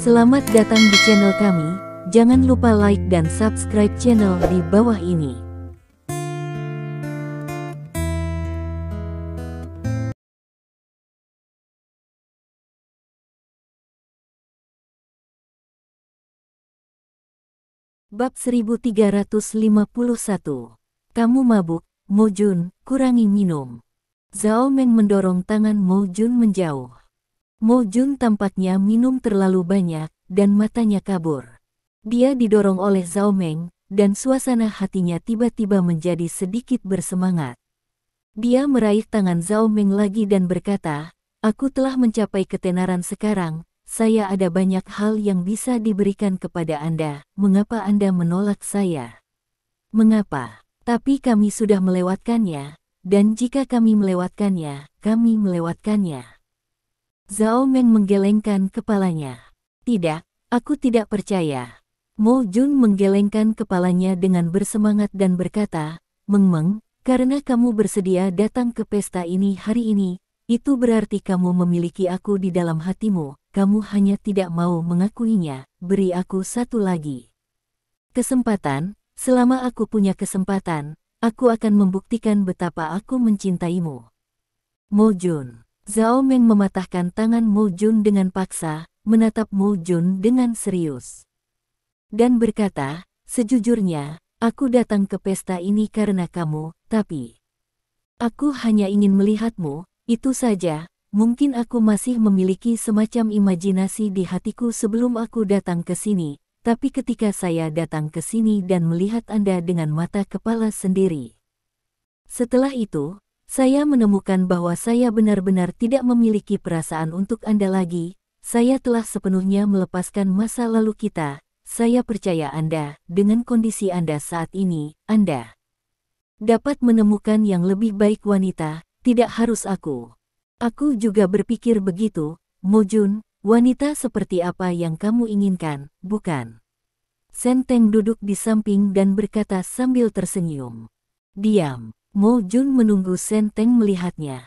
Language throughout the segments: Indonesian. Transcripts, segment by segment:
Selamat datang di channel kami, jangan lupa like dan subscribe channel di bawah ini. Bab 1351. Kamu mabuk, Mo Jun, kurangi minum. Zhao Meng mendorong tangan Mo Jun menjauh. Mo Jun tampaknya minum terlalu banyak, dan matanya kabur. Dia didorong oleh Zhao Meng, dan suasana hatinya tiba-tiba menjadi sedikit bersemangat. Dia meraih tangan Zhao Meng lagi dan berkata, "Aku telah mencapai ketenaran sekarang. Saya ada banyak hal yang bisa diberikan kepada Anda. Mengapa Anda menolak saya?" "Mengapa? Tapi kami sudah melewatkannya, dan jika kami melewatkannya, kami melewatkannya." Zhao Meng menggelengkan kepalanya. "Tidak, aku tidak percaya." Mo Jun menggelengkan kepalanya dengan bersemangat dan berkata, "Meng, karena kamu bersedia datang ke pesta ini hari ini, itu berarti kamu memiliki aku di dalam hatimu. Kamu hanya tidak mau mengakuinya. Beri aku satu lagi kesempatan. Selama aku punya kesempatan, aku akan membuktikan betapa aku mencintaimu." Mo Jun. Zhao Meng mematahkan tangan Mo Jun dengan paksa, menatap Mo Jun dengan serius, dan berkata, "Sejujurnya, aku datang ke pesta ini karena kamu, tapi aku hanya ingin melihatmu, itu saja." Mungkin aku masih memiliki semacam imajinasi di hatiku sebelum aku datang ke sini, tapi ketika saya datang ke sini dan melihat Anda dengan mata kepala sendiri, setelah itu, saya menemukan bahwa saya benar-benar tidak memiliki perasaan untuk Anda lagi. Saya telah sepenuhnya melepaskan masa lalu kita. Saya percaya Anda, dengan kondisi Anda saat ini, Anda dapat menemukan yang lebih baik wanita, tidak harus aku. Aku juga berpikir begitu, Mo Jun, wanita seperti apa yang kamu inginkan, bukan?" Shen Teng duduk di samping dan berkata sambil tersenyum. "Diam." Mo Jun menunggu Shen Teng melihatnya.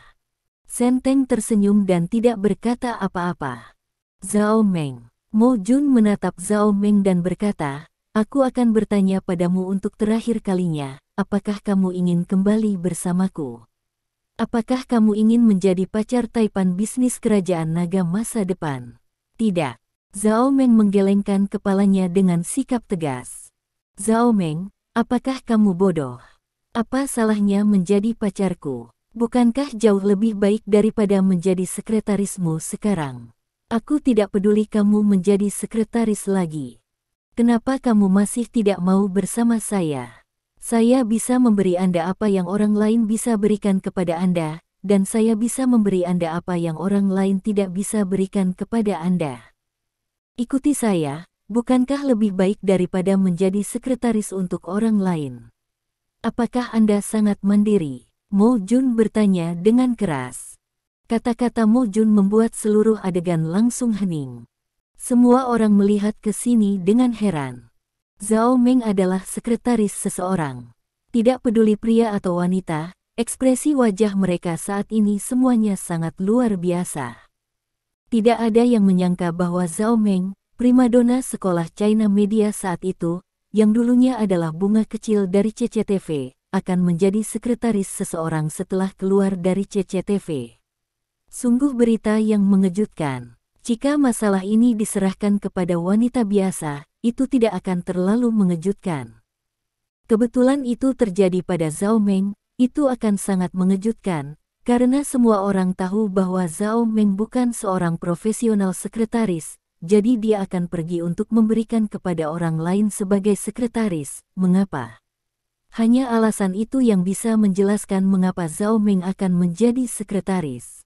Shen Teng tersenyum dan tidak berkata apa-apa. "Zhao Meng." Mo Jun menatap Zhao Meng dan berkata, "Aku akan bertanya padamu untuk terakhir kalinya, apakah kamu ingin kembali bersamaku? Apakah kamu ingin menjadi pacar taipan bisnis kerajaan naga masa depan?" "Tidak." Zhao Meng menggelengkan kepalanya dengan sikap tegas. "Zhao Meng, apakah kamu bodoh? Apa salahnya menjadi pacarku? Bukankah jauh lebih baik daripada menjadi sekretarismu sekarang? Aku tidak peduli kamu menjadi sekretaris lagi. Kenapa kamu masih tidak mau bersama saya? Saya bisa memberi Anda apa yang orang lain bisa berikan kepada Anda, dan saya bisa memberi Anda apa yang orang lain tidak bisa berikan kepada Anda. Ikuti saya, bukankah lebih baik daripada menjadi sekretaris untuk orang lain? Apakah Anda sangat mandiri?" Mo Jun bertanya dengan keras. Kata-kata Mo Jun membuat seluruh adegan langsung hening. Semua orang melihat ke sini dengan heran. Zhao Meng adalah sekretaris seseorang. Tidak peduli pria atau wanita, ekspresi wajah mereka saat ini semuanya sangat luar biasa. Tidak ada yang menyangka bahwa Zhao Meng, primadona sekolah China Media saat itu, yang dulunya adalah bunga kecil dari CCTV, akan menjadi sekretaris seseorang setelah keluar dari CCTV. Sungguh berita yang mengejutkan. Jika masalah ini diserahkan kepada wanita biasa, itu tidak akan terlalu mengejutkan. Kebetulan itu terjadi pada Zhao Meng, itu akan sangat mengejutkan, karena semua orang tahu bahwa Zhao Meng bukan seorang profesional sekretaris, jadi dia akan pergi untuk memberikan kepada orang lain sebagai sekretaris. Mengapa? Hanya alasan itu yang bisa menjelaskan mengapa Zhao Meng akan menjadi sekretaris.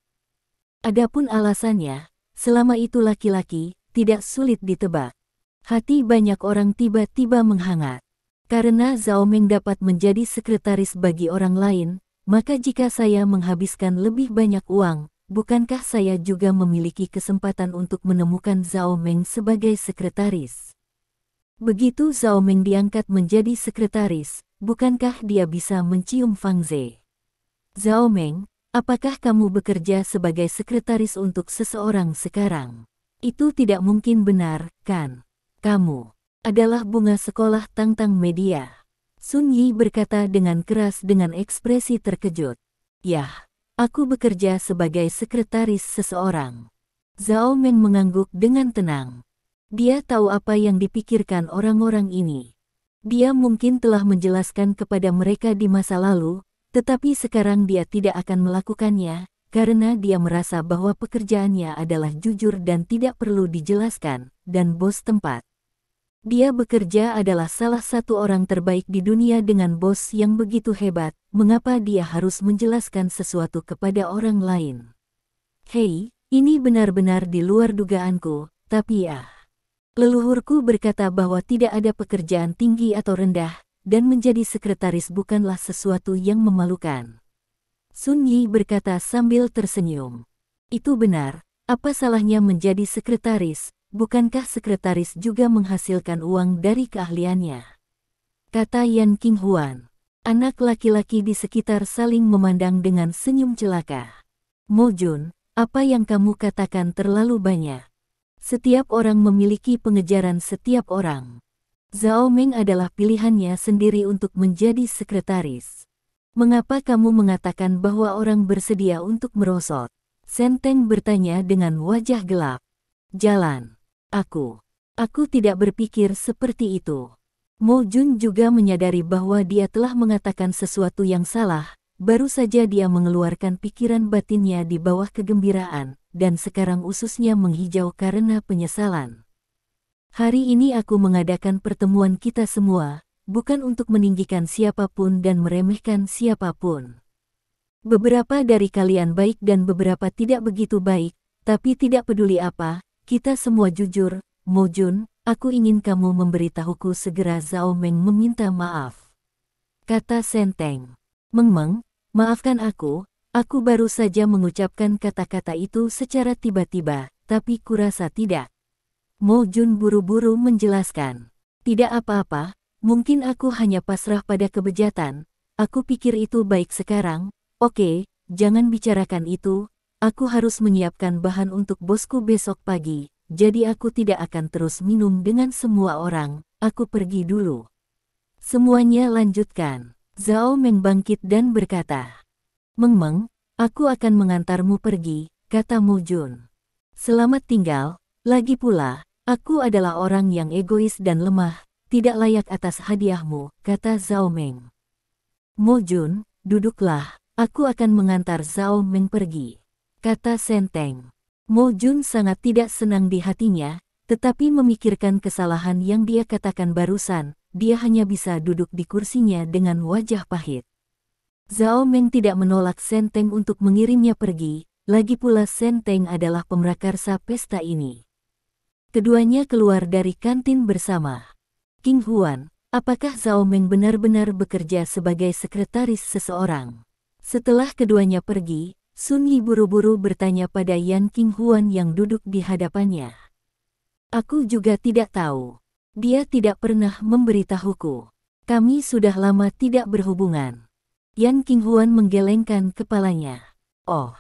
Adapun alasannya, selama itu laki-laki, tidak sulit ditebak. Hati banyak orang tiba-tiba menghangat. Karena Zhao Meng dapat menjadi sekretaris bagi orang lain, maka jika saya menghabiskan lebih banyak uang, bukankah saya juga memiliki kesempatan untuk menemukan Zhao Meng sebagai sekretaris? Begitu Zhao Meng diangkat menjadi sekretaris, bukankah dia bisa mencium Fang Ze? "Zhao Meng, apakah kamu bekerja sebagai sekretaris untuk seseorang sekarang?" Itu tidak mungkin benar, kan? Kamu adalah bunga sekolah Tangtang Media. Sun Yi berkata dengan keras dengan ekspresi terkejut. Yah, aku bekerja sebagai sekretaris seseorang. Zhao Meng mengangguk dengan tenang. Dia tahu apa yang dipikirkan orang-orang ini. Dia mungkin telah menjelaskan kepada mereka di masa lalu, tetapi sekarang dia tidak akan melakukannya, karena dia merasa bahwa pekerjaannya adalah jujur dan tidak perlu dijelaskan, dan bos tempat. Dia bekerja adalah salah satu orang terbaik di dunia dengan bos yang begitu hebat, mengapa dia harus menjelaskan sesuatu kepada orang lain? Hei, ini benar-benar di luar dugaanku, tapi leluhurku berkata bahwa tidak ada pekerjaan tinggi atau rendah, dan menjadi sekretaris bukanlah sesuatu yang memalukan. Sun Yi berkata sambil tersenyum. Itu benar, apa salahnya menjadi sekretaris, bukankah sekretaris juga menghasilkan uang dari keahliannya? Kata Yan Qinghuan. Anak laki-laki di sekitar saling memandang dengan senyum celaka. Mo Jun, apa yang kamu katakan terlalu banyak. Setiap orang memiliki pengejaran setiap orang. Zhao Meng adalah pilihannya sendiri untuk menjadi sekretaris. Mengapa kamu mengatakan bahwa orang bersedia untuk merosot? Senteng bertanya dengan wajah gelap. Jalan. Aku tidak berpikir seperti itu. Mo Jun juga menyadari bahwa dia telah mengatakan sesuatu yang salah, baru saja dia mengeluarkan pikiran batinnya di bawah kegembiraan, dan sekarang ususnya menghijau karena penyesalan. Hari ini aku mengadakan pertemuan kita semua, bukan untuk meninggikan siapapun dan meremehkan siapapun. Beberapa dari kalian baik dan beberapa tidak begitu baik, tapi tidak peduli apa, kita semua jujur. Mo Jun, aku ingin kamu memberitahuku segera. Zhao Meng meminta maaf. Kata Senteng. Meng, maafkan aku baru saja mengucapkan kata-kata itu secara tiba-tiba, tapi kurasa tidak. Mo Jun buru-buru menjelaskan. Tidak apa-apa. Mungkin aku hanya pasrah pada kebejatan, aku pikir itu baik sekarang. Oke, jangan bicarakan itu, aku harus menyiapkan bahan untuk bosku besok pagi, jadi aku tidak akan terus minum dengan semua orang, aku pergi dulu. Semuanya lanjutkan. Zhao Meng bangkit dan berkata, Meng, aku akan mengantarmu pergi, kata Mo Jun. Selamat tinggal, lagi pula, aku adalah orang yang egois dan lemah, tidak layak atas hadiahmu, kata Zhao Meng. Mo Jun, duduklah, aku akan mengantar Zhao Meng pergi, kata Senteng. Mo Jun sangat tidak senang di hatinya, tetapi memikirkan kesalahan yang dia katakan barusan, dia hanya bisa duduk di kursinya dengan wajah pahit. Zhao Meng tidak menolak Senteng untuk mengirimnya pergi, lagi pula Senteng adalah pemrakarsa pesta ini. Keduanya keluar dari kantin bersama. Qinghuan, apakah Zhao Meng benar-benar bekerja sebagai sekretaris seseorang? Setelah keduanya pergi, Sun Yi buru-buru bertanya pada Yan Qinghuan yang duduk di hadapannya. Aku juga tidak tahu. Dia tidak pernah memberitahuku. Kami sudah lama tidak berhubungan. Yan Qinghuan menggelengkan kepalanya. Oh,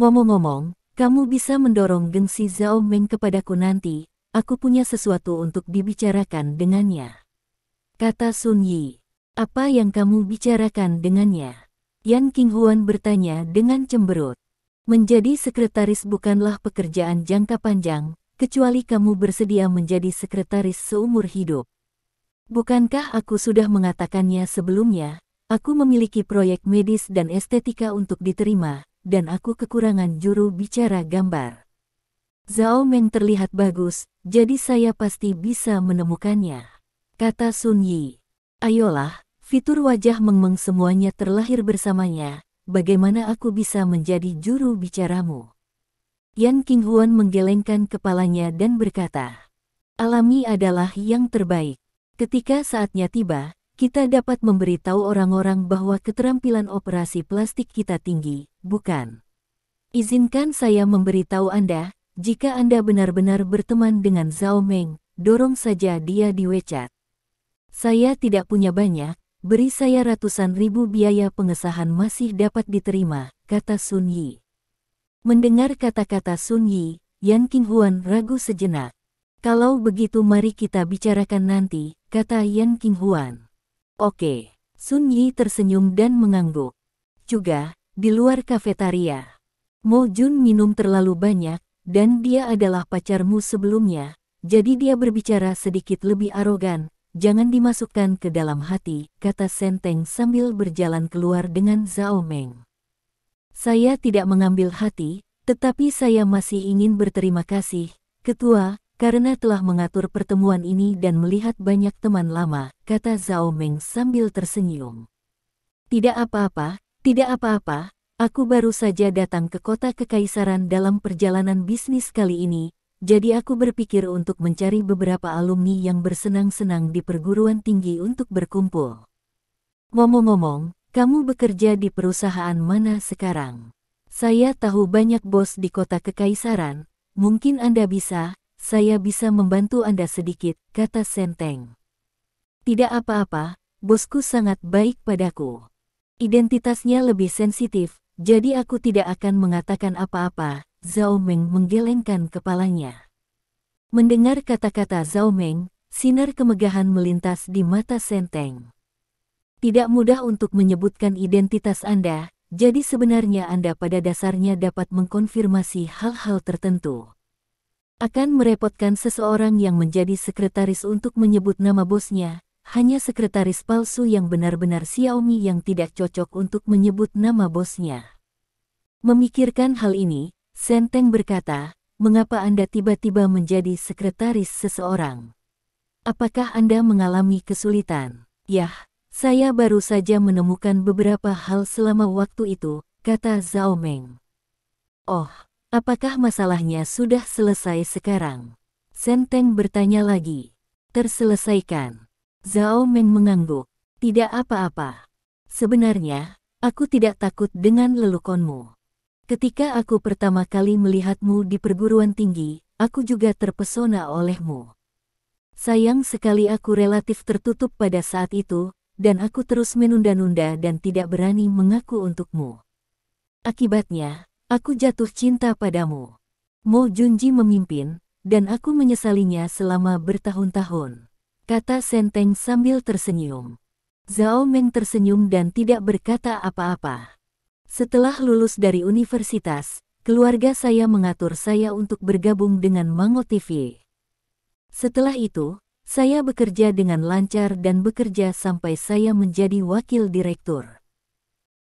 ngomong-ngomong, kamu bisa mendorong gengsi Zhao Meng kepadaku nanti. Aku punya sesuatu untuk dibicarakan dengannya. Kata Sun Yi. Apa yang kamu bicarakan dengannya? Yan Qinghuan bertanya dengan cemberut. Menjadi sekretaris bukanlah pekerjaan jangka panjang, kecuali kamu bersedia menjadi sekretaris seumur hidup. Bukankah aku sudah mengatakannya sebelumnya? Aku memiliki proyek medis dan estetika untuk diterima, dan aku kekurangan juru bicara gambar. Zhao Meng terlihat bagus, jadi saya pasti bisa menemukannya, kata Sun Yi. Ayolah, fitur wajah Meng semuanya terlahir bersamanya, bagaimana aku bisa menjadi juru bicaramu? Yan Qinghuan menggelengkan kepalanya dan berkata, alami adalah yang terbaik. Ketika saatnya tiba, kita dapat memberitahu orang-orang bahwa keterampilan operasi plastik kita tinggi, bukan? Izinkan saya memberitahu Anda, jika Anda benar-benar berteman dengan Zhao Meng, dorong saja dia di WeChat. Saya tidak punya banyak, beri saya ratusan ribu biaya pengesahan masih dapat diterima, kata Sun Yi. Mendengar kata-kata Sun Yi, Yan Qinghuan ragu sejenak. Kalau begitu mari kita bicarakan nanti, kata Yan Qinghuan. Oke. Sun Yi tersenyum dan mengangguk. Juga, di luar kafetaria. Mo Jun minum terlalu banyak, dan dia adalah pacarmu sebelumnya, jadi dia berbicara sedikit lebih arogan. Jangan dimasukkan ke dalam hati, kata Senteng sambil berjalan keluar dengan Zhao Meng. Saya tidak mengambil hati, tetapi saya masih ingin berterima kasih, Ketua, karena telah mengatur pertemuan ini dan melihat banyak teman lama, kata Zhao Meng sambil tersenyum. Tidak apa-apa, aku baru saja datang ke kota kekaisaran dalam perjalanan bisnis kali ini. Jadi aku berpikir untuk mencari beberapa alumni yang bersenang-senang di perguruan tinggi untuk berkumpul. Ngomong-ngomong, kamu bekerja di perusahaan mana sekarang? Saya tahu banyak bos di kota kekaisaran, mungkin saya bisa membantu Anda sedikit, kata Senteng. Tidak apa-apa, bosku sangat baik padaku. Identitasnya lebih sensitif, jadi aku tidak akan mengatakan apa-apa. Zhao Meng menggelengkan kepalanya. Mendengar kata-kata Zhao Meng, sinar kemegahan melintas di mata Senteng. Tidak mudah untuk menyebutkan identitas Anda, jadi sebenarnya Anda pada dasarnya dapat mengkonfirmasi hal-hal tertentu. Akan merepotkan seseorang yang menjadi sekretaris untuk menyebut nama bosnya, hanya sekretaris palsu yang benar-benar Xiaomi yang tidak cocok untuk menyebut nama bosnya. Memikirkan hal ini, Senteng berkata, mengapa Anda tiba-tiba menjadi sekretaris seseorang? Apakah Anda mengalami kesulitan? Yah, saya baru saja menemukan beberapa hal selama waktu itu, kata Zhao Meng. Oh, apakah masalahnya sudah selesai sekarang? Senteng bertanya lagi. Terselesaikan. Zhao Meng mengangguk. Tidak apa-apa. Sebenarnya, aku tidak takut dengan lelukonmu. Ketika aku pertama kali melihatmu di perguruan tinggi, aku juga terpesona olehmu. Sayang sekali aku relatif tertutup pada saat itu, dan aku terus menunda-nunda dan tidak berani mengaku untukmu. Akibatnya, aku jatuh cinta padamu. Mo Junji memimpin, dan aku menyesalinya selama bertahun-tahun, kata Senteng sambil tersenyum. Zhao Meng tersenyum dan tidak berkata apa-apa. Setelah lulus dari universitas, keluarga saya mengatur saya untuk bergabung dengan Mango TV. Setelah itu, saya bekerja dengan lancar dan bekerja sampai saya menjadi wakil direktur.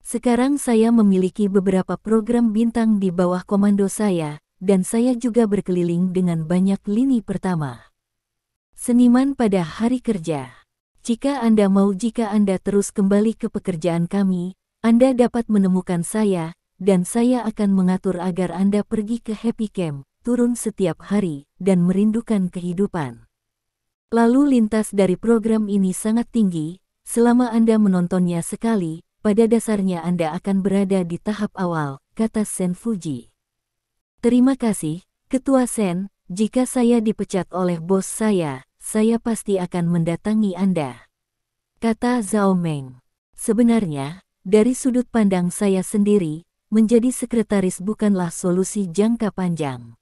Sekarang saya memiliki beberapa program bintang di bawah komando saya, dan saya juga berkeliling dengan banyak lini pertama. Seniman pada hari kerja. Jika Anda terus kembali ke pekerjaan kami, Anda dapat menemukan saya, dan saya akan mengatur agar Anda pergi ke Happy Camp, turun setiap hari, dan merindukan kehidupan. Lalu lintas dari program ini sangat tinggi, selama Anda menontonnya sekali, pada dasarnya Anda akan berada di tahap awal, kata Sen Fuji. Terima kasih, Ketua Sen, jika saya dipecat oleh bos saya pasti akan mendatangi Anda, kata Zhao Meng. Sebenarnya, dari sudut pandang saya sendiri, menjadi sekretaris bukanlah solusi jangka panjang.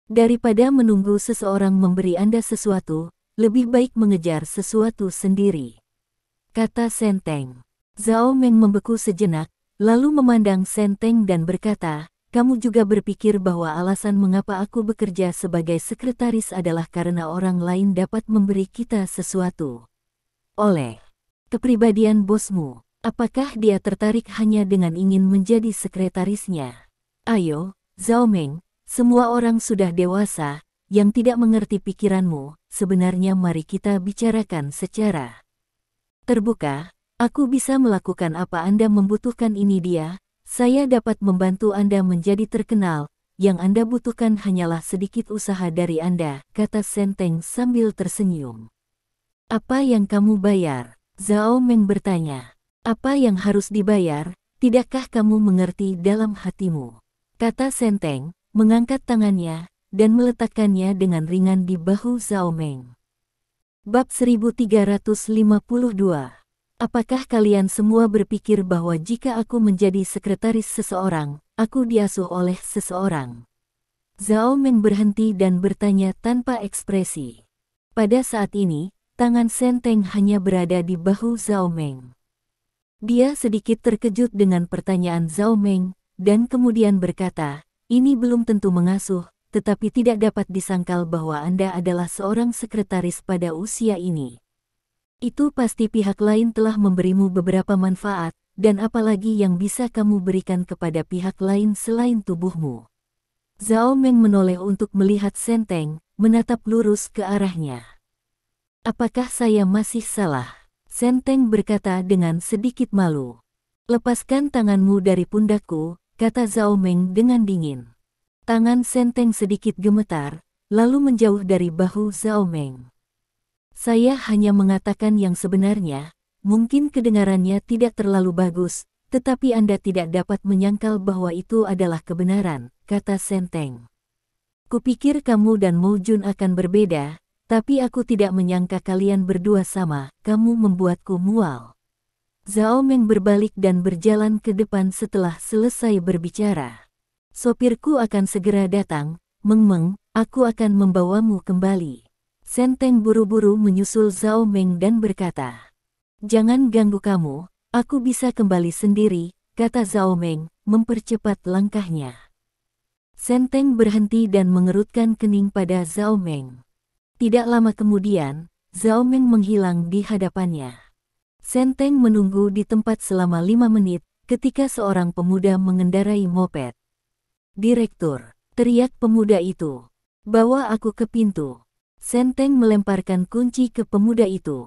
Daripada menunggu seseorang memberi Anda sesuatu, lebih baik mengejar sesuatu sendiri, kata Senteng. Zhao Meng membeku sejenak, lalu memandang Senteng dan berkata, kamu juga berpikir bahwa alasan mengapa aku bekerja sebagai sekretaris adalah karena orang lain dapat memberi kita sesuatu. Oleh kepribadian bosmu. Apakah dia tertarik hanya dengan ingin menjadi sekretarisnya? Ayo, Zhao Meng, semua orang sudah dewasa, yang tidak mengerti pikiranmu, sebenarnya mari kita bicarakan secara terbuka. Aku bisa melakukan apa Anda membutuhkan ini dia, saya dapat membantu Anda menjadi terkenal, yang Anda butuhkan hanyalah sedikit usaha dari Anda, kata Senteng sambil tersenyum. Apa yang kamu bayar? Zhao Meng bertanya. Apa yang harus dibayar, tidakkah kamu mengerti dalam hatimu? Kata Senteng, mengangkat tangannya, dan meletakkannya dengan ringan di bahu Zhao Meng. Bab 1352. Apakah kalian semua berpikir bahwa jika aku menjadi sekretaris seseorang, aku diasuh oleh seseorang? Zhao Meng berhenti dan bertanya tanpa ekspresi. Pada saat ini, tangan Senteng hanya berada di bahu Zhao Meng. Dia sedikit terkejut dengan pertanyaan Zhao Meng, dan kemudian berkata, "Ini belum tentu mengasuh, tetapi tidak dapat disangkal bahwa Anda adalah seorang sekretaris pada usia ini. Itu pasti pihak lain telah memberimu beberapa manfaat, dan apalagi yang bisa kamu berikan kepada pihak lain selain tubuhmu." Zhao Meng menoleh untuk melihat Senteng, menatap lurus ke arahnya. "Apakah saya masih salah?" Senteng berkata dengan sedikit malu. "Lepaskan tanganmu dari pundakku," kata Zhao Meng dengan dingin. Tangan Senteng sedikit gemetar, lalu menjauh dari bahu Zhao Meng. "Saya hanya mengatakan yang sebenarnya, mungkin kedengarannya tidak terlalu bagus, tetapi Anda tidak dapat menyangkal bahwa itu adalah kebenaran," kata Senteng. "Kupikir kamu dan Mo Jun akan berbeda, tapi aku tidak menyangka kalian berdua sama, kamu membuatku mual." Zhao Meng berbalik dan berjalan ke depan setelah selesai berbicara. "Sopirku akan segera datang, Meng Meng, aku akan membawamu kembali." Senteng buru-buru menyusul Zhao Meng dan berkata, "Jangan ganggu kamu, aku bisa kembali sendiri," kata Zhao Meng, mempercepat langkahnya. Senteng berhenti dan mengerutkan kening pada Zhao Meng. Tidak lama kemudian, Zhao Meng menghilang di hadapannya. Senteng menunggu di tempat selama 5 menit, ketika seorang pemuda mengendarai moped. "Direktur," teriak pemuda itu, "bawa aku ke pintu." Senteng melemparkan kunci ke pemuda itu.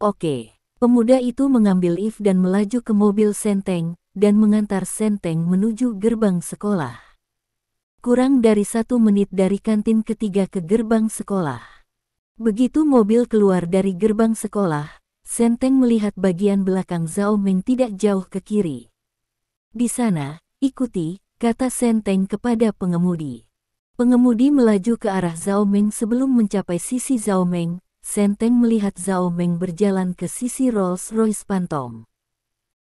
"Oke." Pemuda itu mengambil lift dan melaju ke mobil Senteng, dan mengantar Senteng menuju gerbang sekolah. Kurang dari 1 menit dari kantin ketiga ke gerbang sekolah. Begitu mobil keluar dari gerbang sekolah, Senteng melihat bagian belakang Zhao Meng tidak jauh ke kiri. "Di sana, ikuti," kata Senteng kepada pengemudi. Pengemudi melaju ke arah Zhao Meng sebelum mencapai sisi Zhao Meng. Senteng melihat Zhao Meng berjalan ke sisi Rolls-Royce Phantom.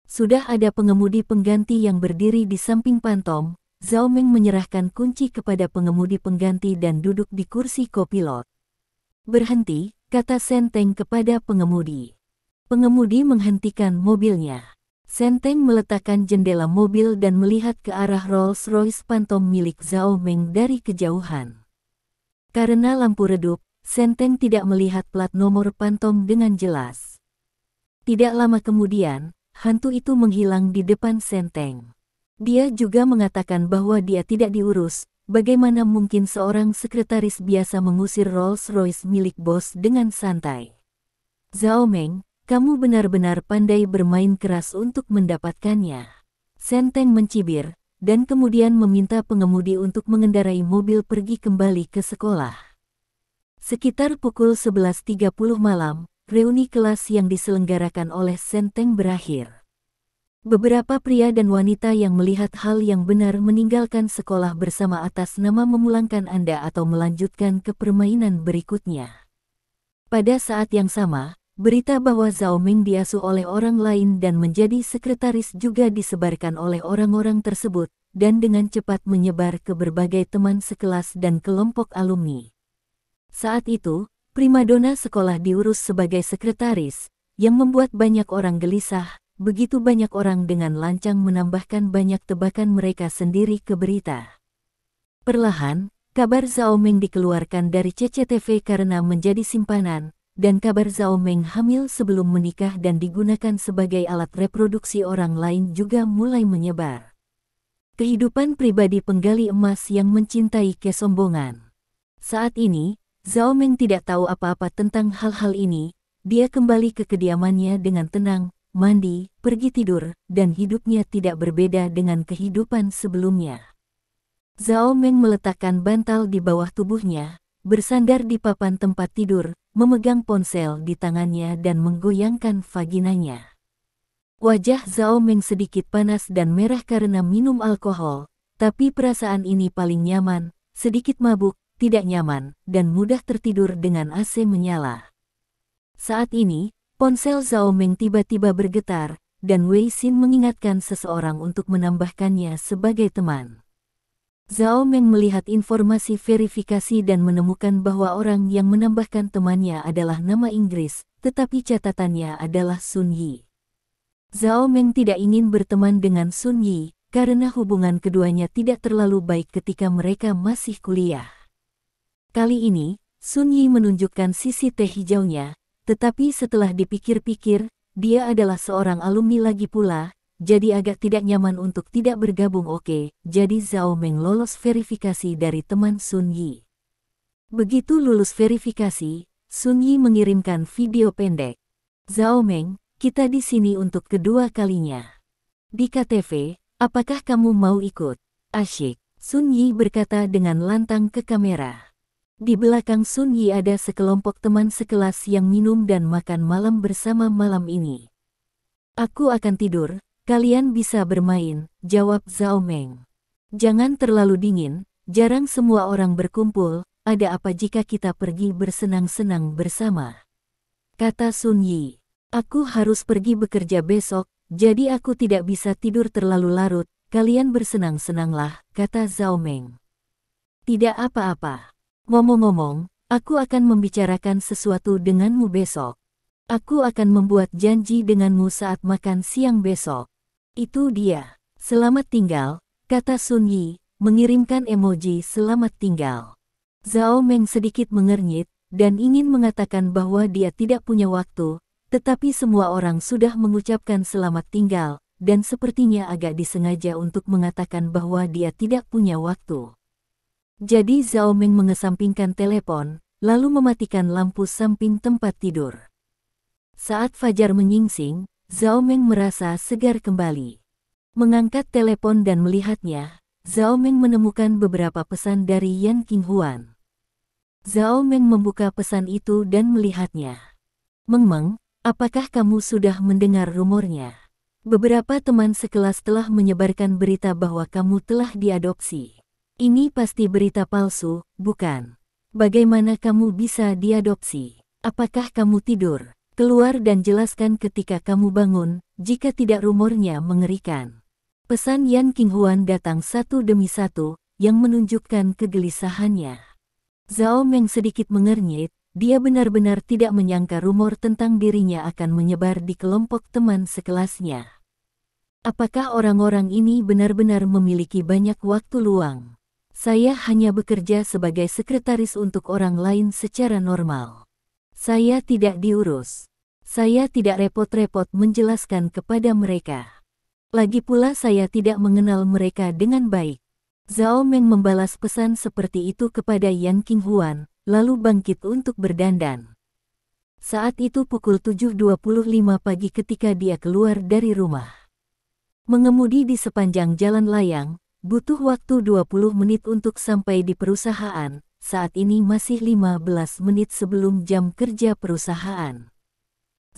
Sudah ada pengemudi pengganti yang berdiri di samping Phantom. Zhao Meng menyerahkan kunci kepada pengemudi pengganti dan duduk di kursi kopilot. "Berhenti," kata Senteng kepada pengemudi. Pengemudi menghentikan mobilnya. Senteng meletakkan jendela mobil dan melihat ke arah Rolls-Royce Phantom milik Zhao Meng dari kejauhan. Karena lampu redup, Senteng tidak melihat plat nomor Phantom dengan jelas. Tidak lama kemudian, hantu itu menghilang di depan Senteng. Dia juga mengatakan bahwa dia tidak diurus. Bagaimana mungkin seorang sekretaris biasa mengusir Rolls-Royce milik bos dengan santai? "Zhao Meng, kamu benar-benar pandai bermain keras untuk mendapatkannya." Senteng mencibir, dan kemudian meminta pengemudi untuk mengendarai mobil pergi kembali ke sekolah. Sekitar pukul 11.30 malam, reuni kelas yang diselenggarakan oleh Senteng berakhir. Beberapa pria dan wanita yang melihat hal yang benar meninggalkan sekolah bersama atas nama memulangkan Anda atau melanjutkan ke permainan berikutnya. Pada saat yang sama, berita bahwa Zhao Meng diasuh oleh orang lain dan menjadi sekretaris juga disebarkan oleh orang-orang tersebut, dan dengan cepat menyebar ke berbagai teman sekelas dan kelompok alumni. Saat itu, primadona sekolah diurus sebagai sekretaris, yang membuat banyak orang gelisah. Begitu banyak orang dengan lancang menambahkan banyak tebakan mereka sendiri ke berita. Perlahan, kabar Zhao Meng dikeluarkan dari CCTV karena menjadi simpanan, dan kabar Zhao Meng hamil sebelum menikah dan digunakan sebagai alat reproduksi orang lain juga mulai menyebar. Kehidupan pribadi penggali emas yang mencintai kesombongan. Saat ini, Zhao Meng tidak tahu apa-apa tentang hal-hal ini. Dia kembali ke kediamannya dengan tenang, mandi, pergi tidur, dan hidupnya tidak berbeda dengan kehidupan sebelumnya. Zhao Meng meletakkan bantal di bawah tubuhnya, bersandar di papan tempat tidur, memegang ponsel di tangannya dan menggoyangkan vaginanya. Wajah Zhao Meng sedikit panas dan merah karena minum alkohol, tapi perasaan ini paling nyaman, sedikit mabuk, tidak nyaman, dan mudah tertidur dengan AC menyala. Saat ini, ponsel Zhao Meng tiba-tiba bergetar, dan Wei Xin mengingatkan seseorang untuk menambahkannya sebagai teman. Zhao Meng melihat informasi verifikasi dan menemukan bahwa orang yang menambahkan temannya adalah nama Inggris, tetapi catatannya adalah Sun Yi. Zhao Meng tidak ingin berteman dengan Sun Yi, karena hubungan keduanya tidak terlalu baik ketika mereka masih kuliah. Kali ini, Sun Yi menunjukkan sisi teh hijaunya, tetapi setelah dipikir-pikir, dia adalah seorang alumni lagi pula, jadi agak tidak nyaman untuk tidak bergabung. Oke, jadi Zhao Meng lolos verifikasi dari teman Sun Yi. Begitu lulus verifikasi, Sun Yi mengirimkan video pendek. Zhao Meng, kita di sini untuk kedua kalinya. Di KTV, apakah kamu mau ikut? Asyik, Sun Yi berkata dengan lantang ke kamera. Di belakang Sun Yi ada sekelompok teman sekelas yang minum dan makan malam bersama malam ini. Aku akan tidur. Kalian bisa bermain, jawab Zhao Meng. Jangan terlalu dingin, jarang semua orang berkumpul, ada apa jika kita pergi bersenang-senang bersama? Kata Sun Yi. Aku harus pergi bekerja besok, jadi aku tidak bisa tidur terlalu larut, kalian bersenang-senanglah, kata Zhao Meng. Tidak apa-apa. Ngomong-ngomong, aku akan membicarakan sesuatu denganmu besok. Aku akan membuat janji denganmu saat makan siang besok. Itu dia. Selamat tinggal, kata Sun Yi, mengirimkan emoji selamat tinggal. Zhao Meng sedikit mengernyit, dan ingin mengatakan bahwa dia tidak punya waktu, tetapi semua orang sudah mengucapkan selamat tinggal, dan sepertinya agak disengaja untuk mengatakan bahwa dia tidak punya waktu. Jadi Zhao Meng mengesampingkan telepon, lalu mematikan lampu samping tempat tidur. Saat fajar menyingsing, Zhao Meng merasa segar kembali. Mengangkat telepon dan melihatnya, Zhao Meng menemukan beberapa pesan dari Yan Qinghuan. Zhao Meng membuka pesan itu dan melihatnya. Meng, apakah kamu sudah mendengar rumornya? Beberapa teman sekelas telah menyebarkan berita bahwa kamu telah diadopsi. Ini pasti berita palsu, bukan? Bagaimana kamu bisa diadopsi? Apakah kamu tidur? Keluar dan jelaskan ketika kamu bangun, jika tidak rumornya mengerikan. Pesan Yan Qinghuan datang satu demi satu, yang menunjukkan kegelisahannya. Zhao Meng sedikit mengernyit, dia benar-benar tidak menyangka rumor tentang dirinya akan menyebar di kelompok teman sekelasnya. Apakah orang-orang ini benar-benar memiliki banyak waktu luang? Saya hanya bekerja sebagai sekretaris untuk orang lain secara normal. Saya tidak diurus. Saya tidak repot-repot menjelaskan kepada mereka. Lagi pula saya tidak mengenal mereka dengan baik. Zhao Meng membalas pesan seperti itu kepada Yan Qinghuan, lalu bangkit untuk berdandan. Saat itu pukul 7.25 pagi ketika dia keluar dari rumah. Mengemudi di sepanjang jalan layang, butuh waktu 20 menit untuk sampai di perusahaan, saat ini masih 15 menit sebelum jam kerja perusahaan.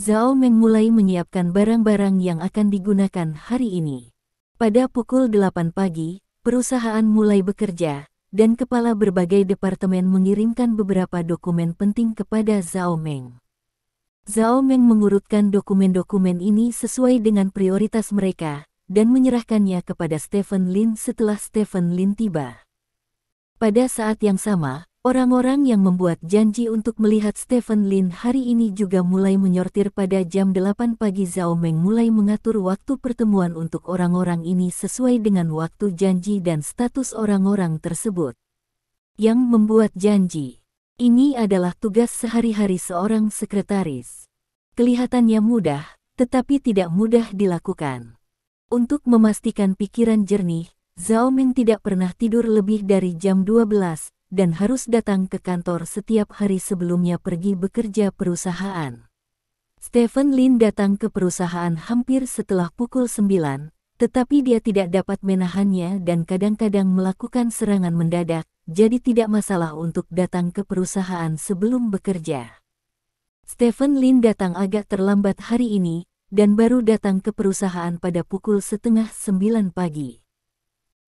Zhao Meng mulai menyiapkan barang-barang yang akan digunakan hari ini. Pada pukul 8 pagi, perusahaan mulai bekerja, dan kepala berbagai departemen mengirimkan beberapa dokumen penting kepada Zhao Meng. Zhao Meng mengurutkan dokumen-dokumen ini sesuai dengan prioritas mereka, dan menyerahkannya kepada Stephen Lin setelah Stephen Lin tiba. Pada saat yang sama, orang-orang yang membuat janji untuk melihat Stephen Lin hari ini juga mulai menyortir pada jam 8 pagi. Zhao Meng mulai mengatur waktu pertemuan untuk orang-orang ini sesuai dengan waktu janji dan status orang-orang tersebut. Yang membuat janji. Ini adalah tugas sehari-hari seorang sekretaris. Kelihatannya mudah, tetapi tidak mudah dilakukan. Untuk memastikan pikiran jernih, Zhao Meng tidak pernah tidur lebih dari jam 12, dan harus datang ke kantor setiap hari sebelumnya pergi bekerja perusahaan. Stephen Lin datang ke perusahaan hampir setelah pukul 9, tetapi dia tidak dapat menahannya dan kadang-kadang melakukan serangan mendadak, jadi tidak masalah untuk datang ke perusahaan sebelum bekerja. Stephen Lin datang agak terlambat hari ini, dan baru datang ke perusahaan pada pukul 8:30 pagi.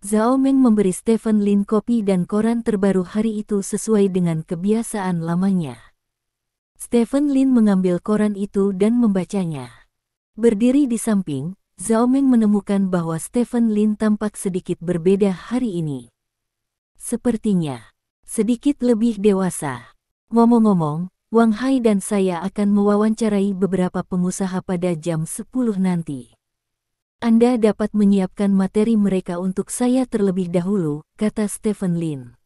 Zhao Meng memberi Stephen Lin kopi dan koran terbaru hari itu sesuai dengan kebiasaan lamanya. Stephen Lin mengambil koran itu dan membacanya. Berdiri di samping, Zhao Meng menemukan bahwa Stephen Lin tampak sedikit berbeda hari ini. sepertinya sedikit lebih dewasa. Ngomong-ngomong, Wang Hai dan saya akan mewawancarai beberapa pengusaha pada jam 10 nanti. Anda dapat menyiapkan materi mereka untuk saya terlebih dahulu, kata Stephen Lin.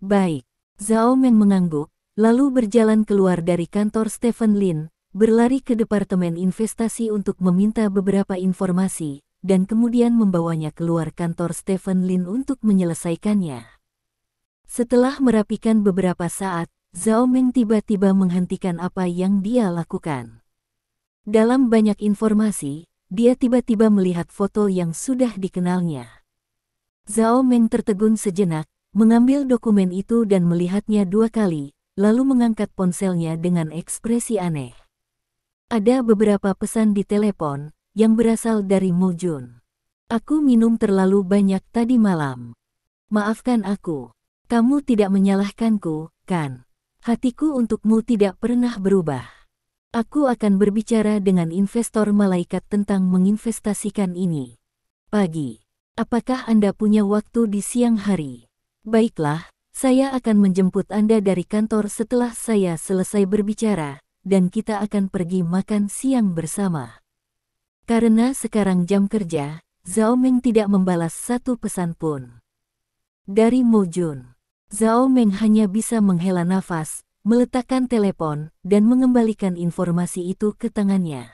Baik. Zhao Meng mengangguk, lalu berjalan keluar dari kantor Stephen Lin, berlari ke Departemen Investasi untuk meminta beberapa informasi, dan kemudian membawanya keluar kantor Stephen Lin untuk menyelesaikannya. Setelah merapikan beberapa saat, Zhao Meng tiba-tiba menghentikan apa yang dia lakukan. Dalam banyak informasi, dia tiba-tiba melihat foto yang sudah dikenalnya. Zhao Meng tertegun sejenak, mengambil dokumen itu dan melihatnya 2 kali, lalu mengangkat ponselnya dengan ekspresi aneh. Ada beberapa pesan di telepon, yang berasal dari Mo Jun. Aku minum terlalu banyak tadi malam. Maafkan aku. Kamu tidak menyalahkanku, kan? Hatiku untukmu tidak pernah berubah. Aku akan berbicara dengan investor malaikat tentang menginvestasikan ini. Pagi. Apakah Anda punya waktu di siang hari? Baiklah, saya akan menjemput Anda dari kantor setelah saya selesai berbicara, dan kita akan pergi makan siang bersama. Karena sekarang jam kerja, Zhao Meng tidak membalas satu pesan pun. Dari Mo Jun, Zhao Meng hanya bisa menghela nafas, meletakkan telepon, dan mengembalikan informasi itu ke tangannya.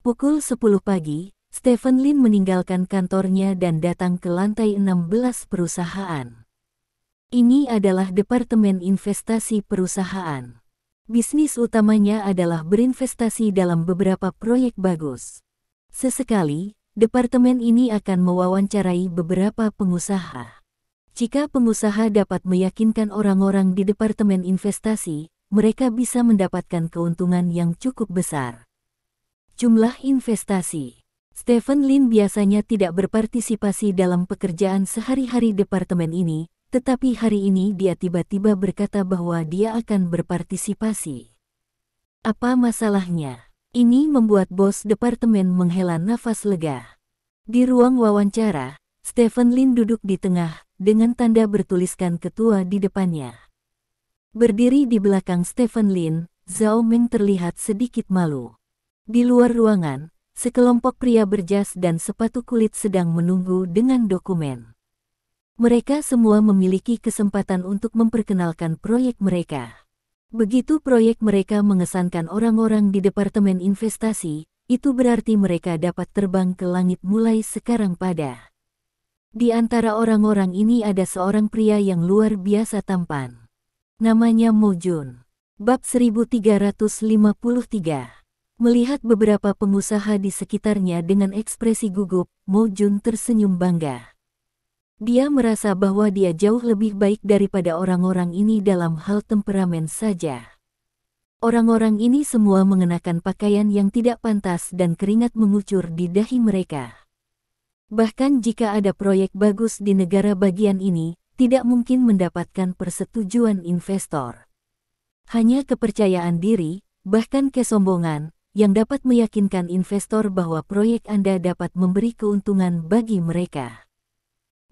Pukul 10 pagi, Stephen Lin meninggalkan kantornya dan datang ke lantai 16 perusahaan. Ini adalah Departemen Investasi Perusahaan. Bisnis utamanya adalah berinvestasi dalam beberapa proyek bagus. Sesekali, departemen ini akan mewawancarai beberapa pengusaha. Jika pengusaha dapat meyakinkan orang-orang di departemen investasi, mereka bisa mendapatkan keuntungan yang cukup besar. Jumlah investasi. Stephen Lin biasanya tidak berpartisipasi dalam pekerjaan sehari-hari departemen ini, tetapi hari ini dia tiba-tiba berkata bahwa dia akan berpartisipasi. Apa masalahnya? Ini membuat bos departemen menghela nafas lega. Di ruang wawancara, Stephen Lin duduk di tengah, dengan tanda bertuliskan ketua di depannya. Berdiri di belakang Stephen Lin, Zhao Meng terlihat sedikit malu. Di luar ruangan, sekelompok pria berjas dan sepatu kulit sedang menunggu dengan dokumen. Mereka semua memiliki kesempatan untuk memperkenalkan proyek mereka. Begitu proyek mereka mengesankan orang-orang di departemen investasi, itu berarti mereka dapat terbang ke langit mulai sekarang pada. Di antara orang-orang ini ada seorang pria yang luar biasa tampan. Namanya Mo Jun. Bab 1353. Melihat beberapa pengusaha di sekitarnya dengan ekspresi gugup, Mo Jun tersenyum bangga. Dia merasa bahwa dia jauh lebih baik daripada orang-orang ini dalam hal temperamen saja. Orang-orang ini semua mengenakan pakaian yang tidak pantas dan keringat mengucur di dahi mereka. Bahkan jika ada proyek bagus di negara bagian ini, tidak mungkin mendapatkan persetujuan investor. Hanya kepercayaan diri, bahkan kesombongan, yang dapat meyakinkan investor bahwa proyek Anda dapat memberi keuntungan bagi mereka.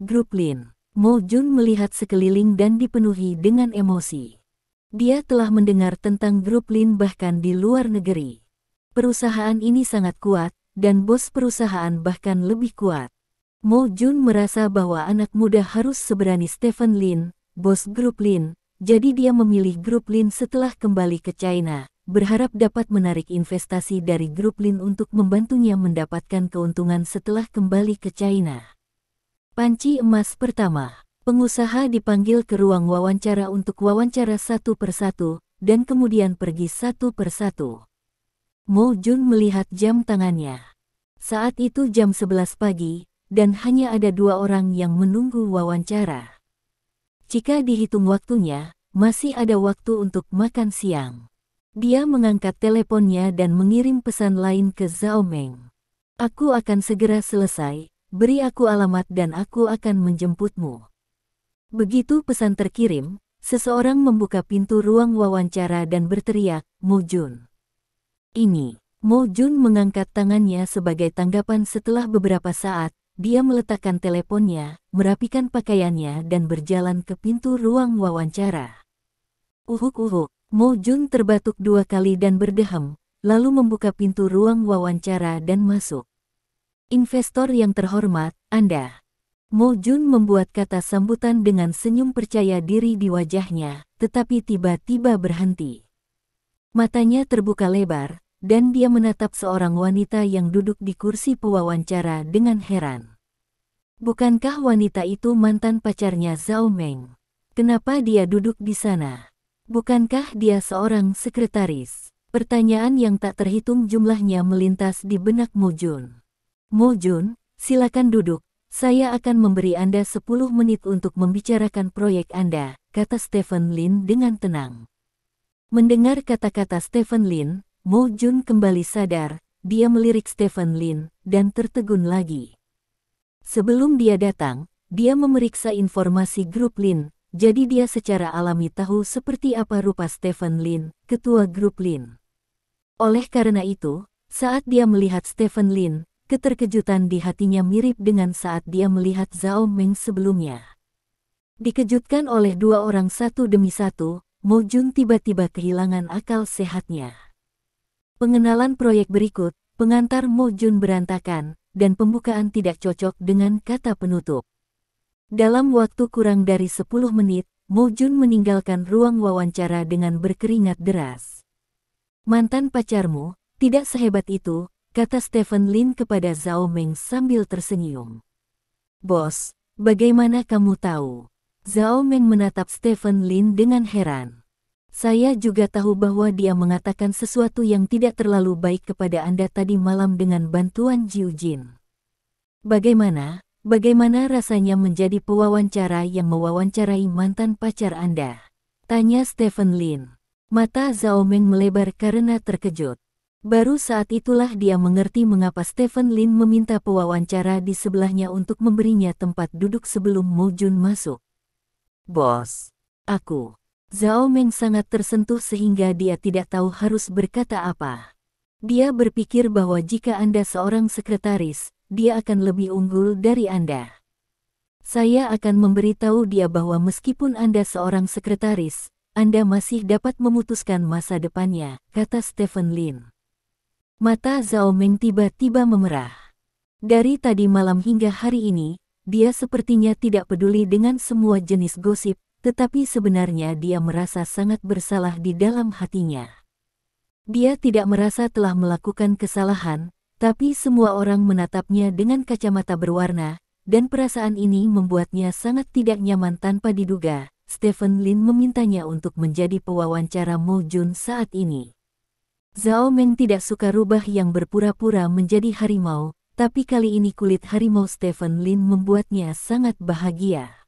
Grup Lin. Mo Jun melihat sekeliling dan dipenuhi dengan emosi. Dia telah mendengar tentang Grup Lin bahkan di luar negeri. Perusahaan ini sangat kuat, dan bos perusahaan bahkan lebih kuat. Mo Jun merasa bahwa anak muda harus seberani Stephen Lin, bos Grup Lin, jadi dia memilih Grup Lin setelah kembali ke China, berharap dapat menarik investasi dari Grup Lin untuk membantunya mendapatkan keuntungan setelah kembali ke China. Panci emas pertama. Pengusaha dipanggil ke ruang wawancara untuk wawancara satu persatu, dan kemudian pergi satu persatu. Mo Jun melihat jam tangannya. Saat itu jam 11 pagi, dan hanya ada 2 orang yang menunggu wawancara. Jika dihitung waktunya, masih ada waktu untuk makan siang. Dia mengangkat teleponnya dan mengirim pesan lain ke Zhao Meng. Aku akan segera selesai. Beri aku alamat dan aku akan menjemputmu. Begitu pesan terkirim, seseorang membuka pintu ruang wawancara dan berteriak, Mo Jun. Ini, Mo Jun mengangkat tangannya sebagai tanggapan setelah beberapa saat, dia meletakkan teleponnya, merapikan pakaiannya dan berjalan ke pintu ruang wawancara. Uhuk-uhuk, Mo Jun terbatuk 2 kali dan berdehem, lalu membuka pintu ruang wawancara dan masuk. Investor yang terhormat, Anda. Mo Jun membuat kata sambutan dengan senyum percaya diri di wajahnya, tetapi tiba-tiba berhenti. Matanya terbuka lebar, dan dia menatap seorang wanita yang duduk di kursi pewawancara dengan heran. Bukankah wanita itu mantan pacarnya Zhao Meng? Kenapa dia duduk di sana? Bukankah dia seorang sekretaris? Pertanyaan yang tak terhitung jumlahnya melintas di benak Mo Jun. Mo Jun, silakan duduk. Saya akan memberi Anda 10 menit untuk membicarakan proyek Anda, kata Stephen Lin dengan tenang. Mendengar kata-kata Stephen Lin, Mo Jun kembali sadar. Dia melirik Stephen Lin dan tertegun lagi. Sebelum dia datang, dia memeriksa informasi grup Lin. Jadi dia secara alami tahu seperti apa rupa Stephen Lin, ketua grup Lin. Oleh karena itu, saat dia melihat Stephen Lin, keterkejutan di hatinya mirip dengan saat dia melihat Zhao Meng sebelumnya. Dikejutkan oleh 2 orang satu demi satu, Mo Jun tiba-tiba kehilangan akal sehatnya. Pengenalan proyek berikut, pengantar Mo Jun berantakan, dan pembukaan tidak cocok dengan kata penutup. Dalam waktu kurang dari 10 menit, Mo Jun meninggalkan ruang wawancara dengan berkeringat deras. Mantan pacarmu, tidak sehebat itu, kata Stephen Lin kepada Zhao Meng sambil tersenyum. Bos, bagaimana kamu tahu? Zhao Meng menatap Stephen Lin dengan heran. Saya juga tahu bahwa dia mengatakan sesuatu yang tidak terlalu baik kepada Anda tadi malam dengan bantuan Jiu Jin. Bagaimana rasanya menjadi pewawancara yang mewawancarai mantan pacar Anda? Tanya Stephen Lin. Mata Zhao Meng melebar karena terkejut. Baru saat itulah dia mengerti mengapa Stephen Lin meminta pewawancara di sebelahnya untuk memberinya tempat duduk sebelum Mo Jun masuk. Bos, aku. Zhao Meng sangat tersentuh sehingga dia tidak tahu harus berkata apa. Dia berpikir bahwa jika Anda seorang sekretaris, dia akan lebih unggul dari Anda. Saya akan memberitahu dia bahwa meskipun Anda seorang sekretaris, Anda masih dapat memutuskan masa depannya, kata Stephen Lin. Mata Zhao Meng tiba-tiba memerah. Dari tadi malam hingga hari ini, dia sepertinya tidak peduli dengan semua jenis gosip, tetapi sebenarnya dia merasa sangat bersalah di dalam hatinya. Dia tidak merasa telah melakukan kesalahan, tapi semua orang menatapnya dengan kacamata berwarna, dan perasaan ini membuatnya sangat tidak nyaman tanpa diduga. Stephen Lin memintanya untuk menjadi pewawancara Mo Jun saat ini. Zhao Meng tidak suka rubah yang berpura-pura menjadi harimau, tapi kali ini kulit harimau Stephen Lin membuatnya sangat bahagia.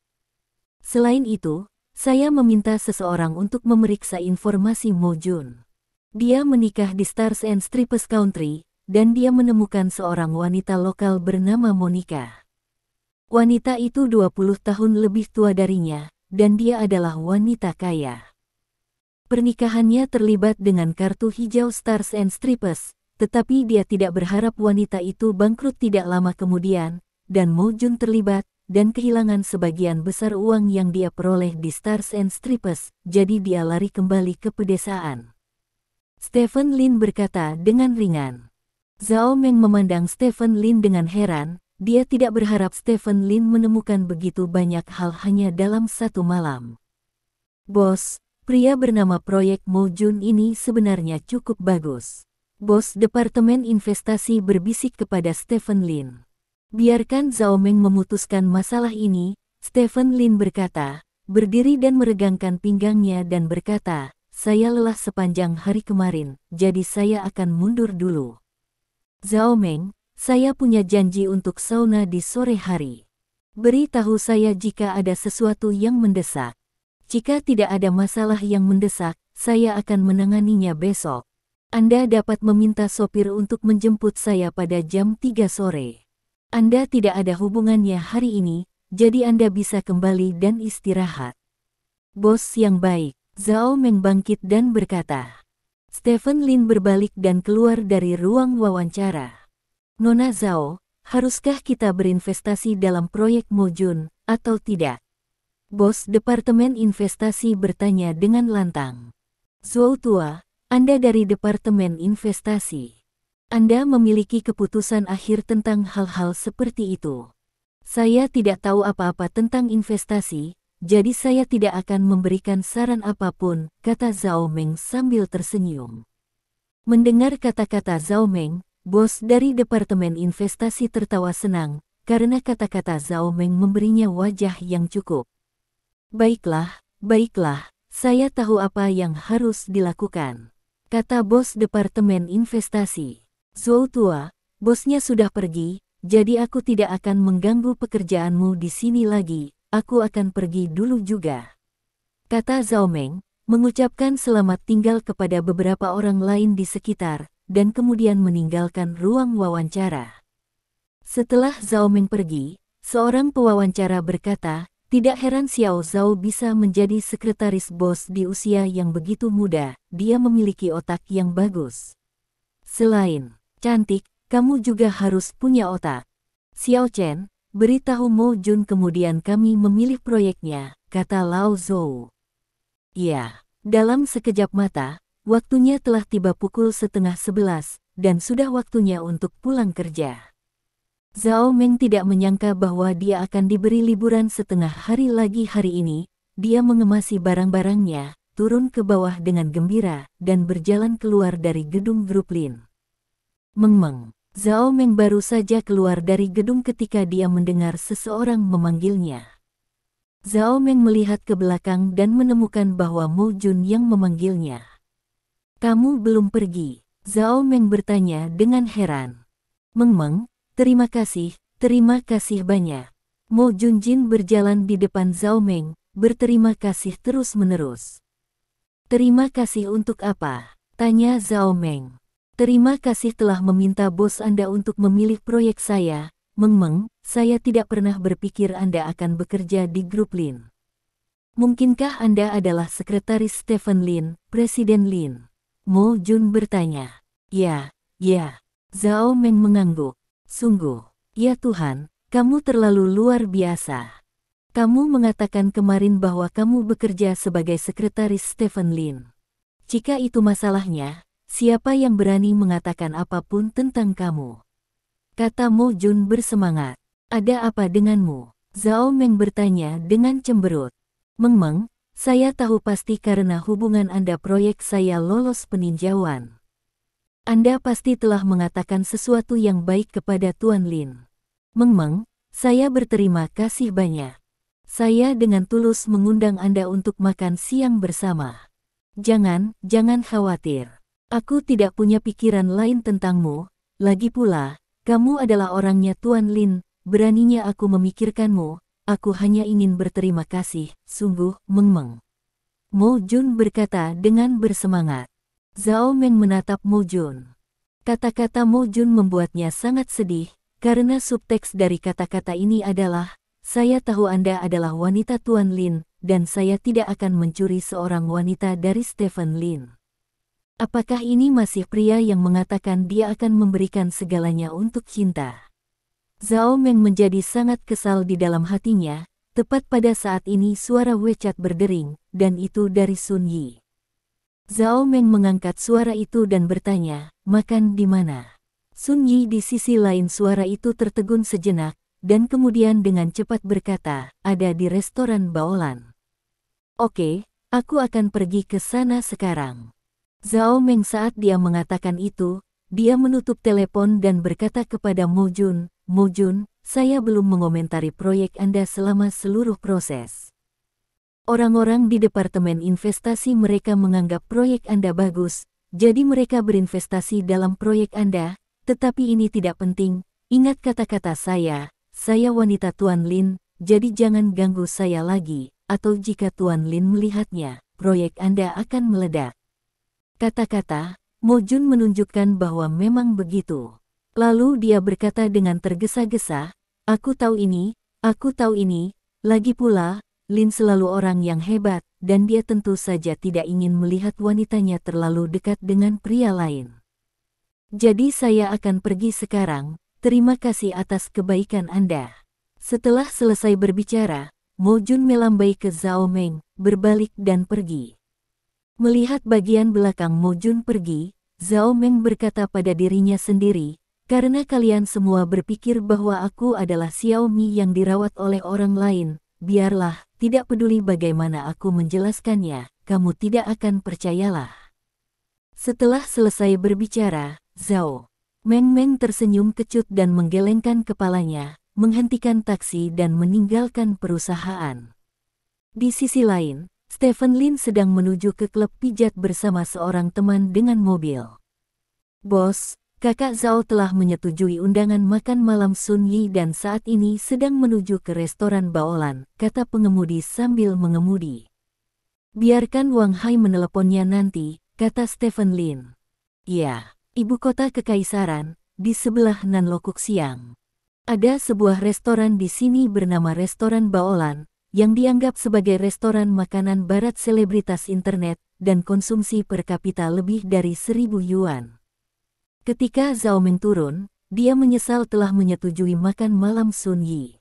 Selain itu, saya meminta seseorang untuk memeriksa informasi Mo Jun. Dia menikah di Stars and Stripes Country, dan dia menemukan seorang wanita lokal bernama Monica. Wanita itu 20 tahun lebih tua darinya, dan dia adalah wanita kaya. Pernikahannya terlibat dengan kartu hijau Stars and Stripes, tetapi dia tidak berharap wanita itu bangkrut tidak lama kemudian, dan Mo Jun terlibat, dan kehilangan sebagian besar uang yang dia peroleh di Stars and Stripes, jadi dia lari kembali ke pedesaan. Stephen Lin berkata dengan ringan. Zhao Meng memandang Stephen Lin dengan heran, dia tidak berharap Stephen Lin menemukan begitu banyak hal hanya dalam satu malam. Bos, pria bernama proyek Mo Jun ini sebenarnya cukup bagus. Bos Departemen Investasi berbisik kepada Stephen Lin. Biarkan Zhao Meng memutuskan masalah ini, Stephen Lin berkata, berdiri dan meregangkan pinggangnya dan berkata, saya lelah sepanjang hari kemarin, jadi saya akan mundur dulu. Zhao Meng, saya punya janji untuk sauna di sore hari. Beritahu saya jika ada sesuatu yang mendesak. Jika tidak ada masalah yang mendesak, saya akan menanganinya besok. Anda dapat meminta sopir untuk menjemput saya pada jam 3 sore. Anda tidak ada hubungannya hari ini, jadi Anda bisa kembali dan istirahat. Bos yang baik. Zhao Meng bangkit dan berkata. Stephen Lin berbalik dan keluar dari ruang wawancara. Nona Zhao, haruskah kita berinvestasi dalam proyek Mo Jun, atau tidak? Bos Departemen Investasi bertanya dengan lantang. Zhou Tua, Anda dari Departemen Investasi. Anda memiliki keputusan akhir tentang hal-hal seperti itu. Saya tidak tahu apa-apa tentang investasi, jadi saya tidak akan memberikan saran apapun, kata Zhao Meng sambil tersenyum. Mendengar kata-kata Zhao Meng, bos dari Departemen Investasi tertawa senang, karena kata-kata Zhao Meng memberinya wajah yang cukup. Baiklah, saya tahu apa yang harus dilakukan, kata bos Departemen Investasi. Zhou Tua, bosnya sudah pergi, jadi aku tidak akan mengganggu pekerjaanmu di sini lagi. Aku akan pergi dulu juga, kata Zhao Meng, mengucapkan selamat tinggal kepada beberapa orang lain di sekitar, dan kemudian meninggalkan ruang wawancara. Setelah Zhao Meng pergi, seorang pewawancara berkata, tidak heran Xiao Zhao bisa menjadi sekretaris bos di usia yang begitu muda, dia memiliki otak yang bagus. Selain cantik, kamu juga harus punya otak. Xiao Chen, beritahu Mo Jun kemudian kami memilih proyeknya, kata Lao Zhou. Ya, dalam sekejap mata, waktunya telah tiba pukul 10:30, dan sudah waktunya untuk pulang kerja. Zhao Meng tidak menyangka bahwa dia akan diberi liburan setengah hari lagi hari ini. Dia mengemasi barang-barangnya, turun ke bawah dengan gembira, dan berjalan keluar dari gedung grup Lin. Meng. Zhao Meng baru saja keluar dari gedung ketika dia mendengar seseorang memanggilnya. Zhao Meng melihat ke belakang dan menemukan bahwa Mo Jun yang memanggilnya. Kamu belum pergi? Zhao Meng bertanya dengan heran. Meng, terima kasih banyak. Mo Junjin berjalan di depan Zhao Meng, berterima kasih terus-menerus. Terima kasih untuk apa? Tanya Zhao Meng. Terima kasih telah meminta bos Anda untuk memilih proyek saya, Meng, saya tidak pernah berpikir Anda akan bekerja di grup Lin. Mungkinkah Anda adalah sekretaris Stephen Lin, Presiden Lin? Mo Jun bertanya. Ya. Zhao Meng mengangguk. Sungguh, ya Tuhan, kamu terlalu luar biasa. Kamu mengatakan kemarin bahwa kamu bekerja sebagai sekretaris Stephen Lin. Jika itu masalahnya, siapa yang berani mengatakan apapun tentang kamu? Kata Mo Jun bersemangat. Ada apa denganmu? Zhao Meng bertanya dengan cemberut. Meng, saya tahu pasti karena hubungan Anda proyek saya lolos peninjauan. Anda pasti telah mengatakan sesuatu yang baik kepada Tuan Lin. Meng, saya berterima kasih banyak. Saya dengan tulus mengundang Anda untuk makan siang bersama. Jangan khawatir. Aku tidak punya pikiran lain tentangmu, lagi pula, kamu adalah orangnya Tuan Lin, beraninya aku memikirkanmu, aku hanya ingin berterima kasih, sungguh, Meng. Mo Jun berkata dengan bersemangat. Zhao Meng menatap Mo Jun. Kata-kata Mo Jun membuatnya sangat sedih, karena subteks dari kata-kata ini adalah, saya tahu Anda adalah wanita Tuan Lin, dan saya tidak akan mencuri seorang wanita dari Stephen Lin. Apakah ini masih pria yang mengatakan dia akan memberikan segalanya untuk cinta? Zhao Meng menjadi sangat kesal di dalam hatinya, tepat pada saat ini suara WeChat berdering, dan itu dari Sun Yi. Zhao Meng mengangkat suara itu dan bertanya, makan di mana? Sun Yi di sisi lain suara itu tertegun sejenak, dan kemudian dengan cepat berkata, ada di restoran Baolan. Oke, aku akan pergi ke sana sekarang. Zhao Meng saat dia mengatakan itu, dia menutup telepon dan berkata kepada Mo Jun, saya belum mengomentari proyek Anda selama seluruh proses. Orang-orang di Departemen Investasi mereka menganggap proyek Anda bagus, jadi mereka berinvestasi dalam proyek Anda, tetapi ini tidak penting, ingat kata-kata saya wanita Tuan Lin, jadi jangan ganggu saya lagi, atau jika Tuan Lin melihatnya, proyek Anda akan meledak. Kata-kata, Mo Jun menunjukkan bahwa memang begitu. Lalu dia berkata dengan tergesa-gesa, aku tahu ini, lagi pula, Lin selalu orang yang hebat, dan dia tentu saja tidak ingin melihat wanitanya terlalu dekat dengan pria lain. Jadi saya akan pergi sekarang, terima kasih atas kebaikan Anda. Setelah selesai berbicara, Mo Jun melambai ke Zhao Meng, berbalik dan pergi. Melihat bagian belakang Mo Jun pergi, Zhao Meng berkata pada dirinya sendiri, karena kalian semua berpikir bahwa aku adalah Xiaomi yang dirawat oleh orang lain, biarlah, tidak peduli bagaimana aku menjelaskannya, kamu tidak akan percayalah. Setelah selesai berbicara, Zhao Meng tersenyum kecut dan menggelengkan kepalanya, menghentikan taksi dan meninggalkan perusahaan. Di sisi lain, Stephen Lin sedang menuju ke klub pijat bersama seorang teman dengan mobil. Bos, kakak Zhao telah menyetujui undangan makan malam Sun Yi dan saat ini sedang menuju ke restoran Baolan, kata pengemudi sambil mengemudi. Biarkan Wang Hai meneleponnya nanti, kata Stephen Lin. Ya. Ibu kota kekaisaran, di sebelah Nanlokuk Siang. Ada sebuah restoran di sini bernama Restoran Baolan, yang dianggap sebagai restoran makanan barat selebritas internet, dan konsumsi per kapita lebih dari 1.000 yuan. Ketika Zhao Meng turun, dia menyesal telah menyetujui makan malam Sun Yi.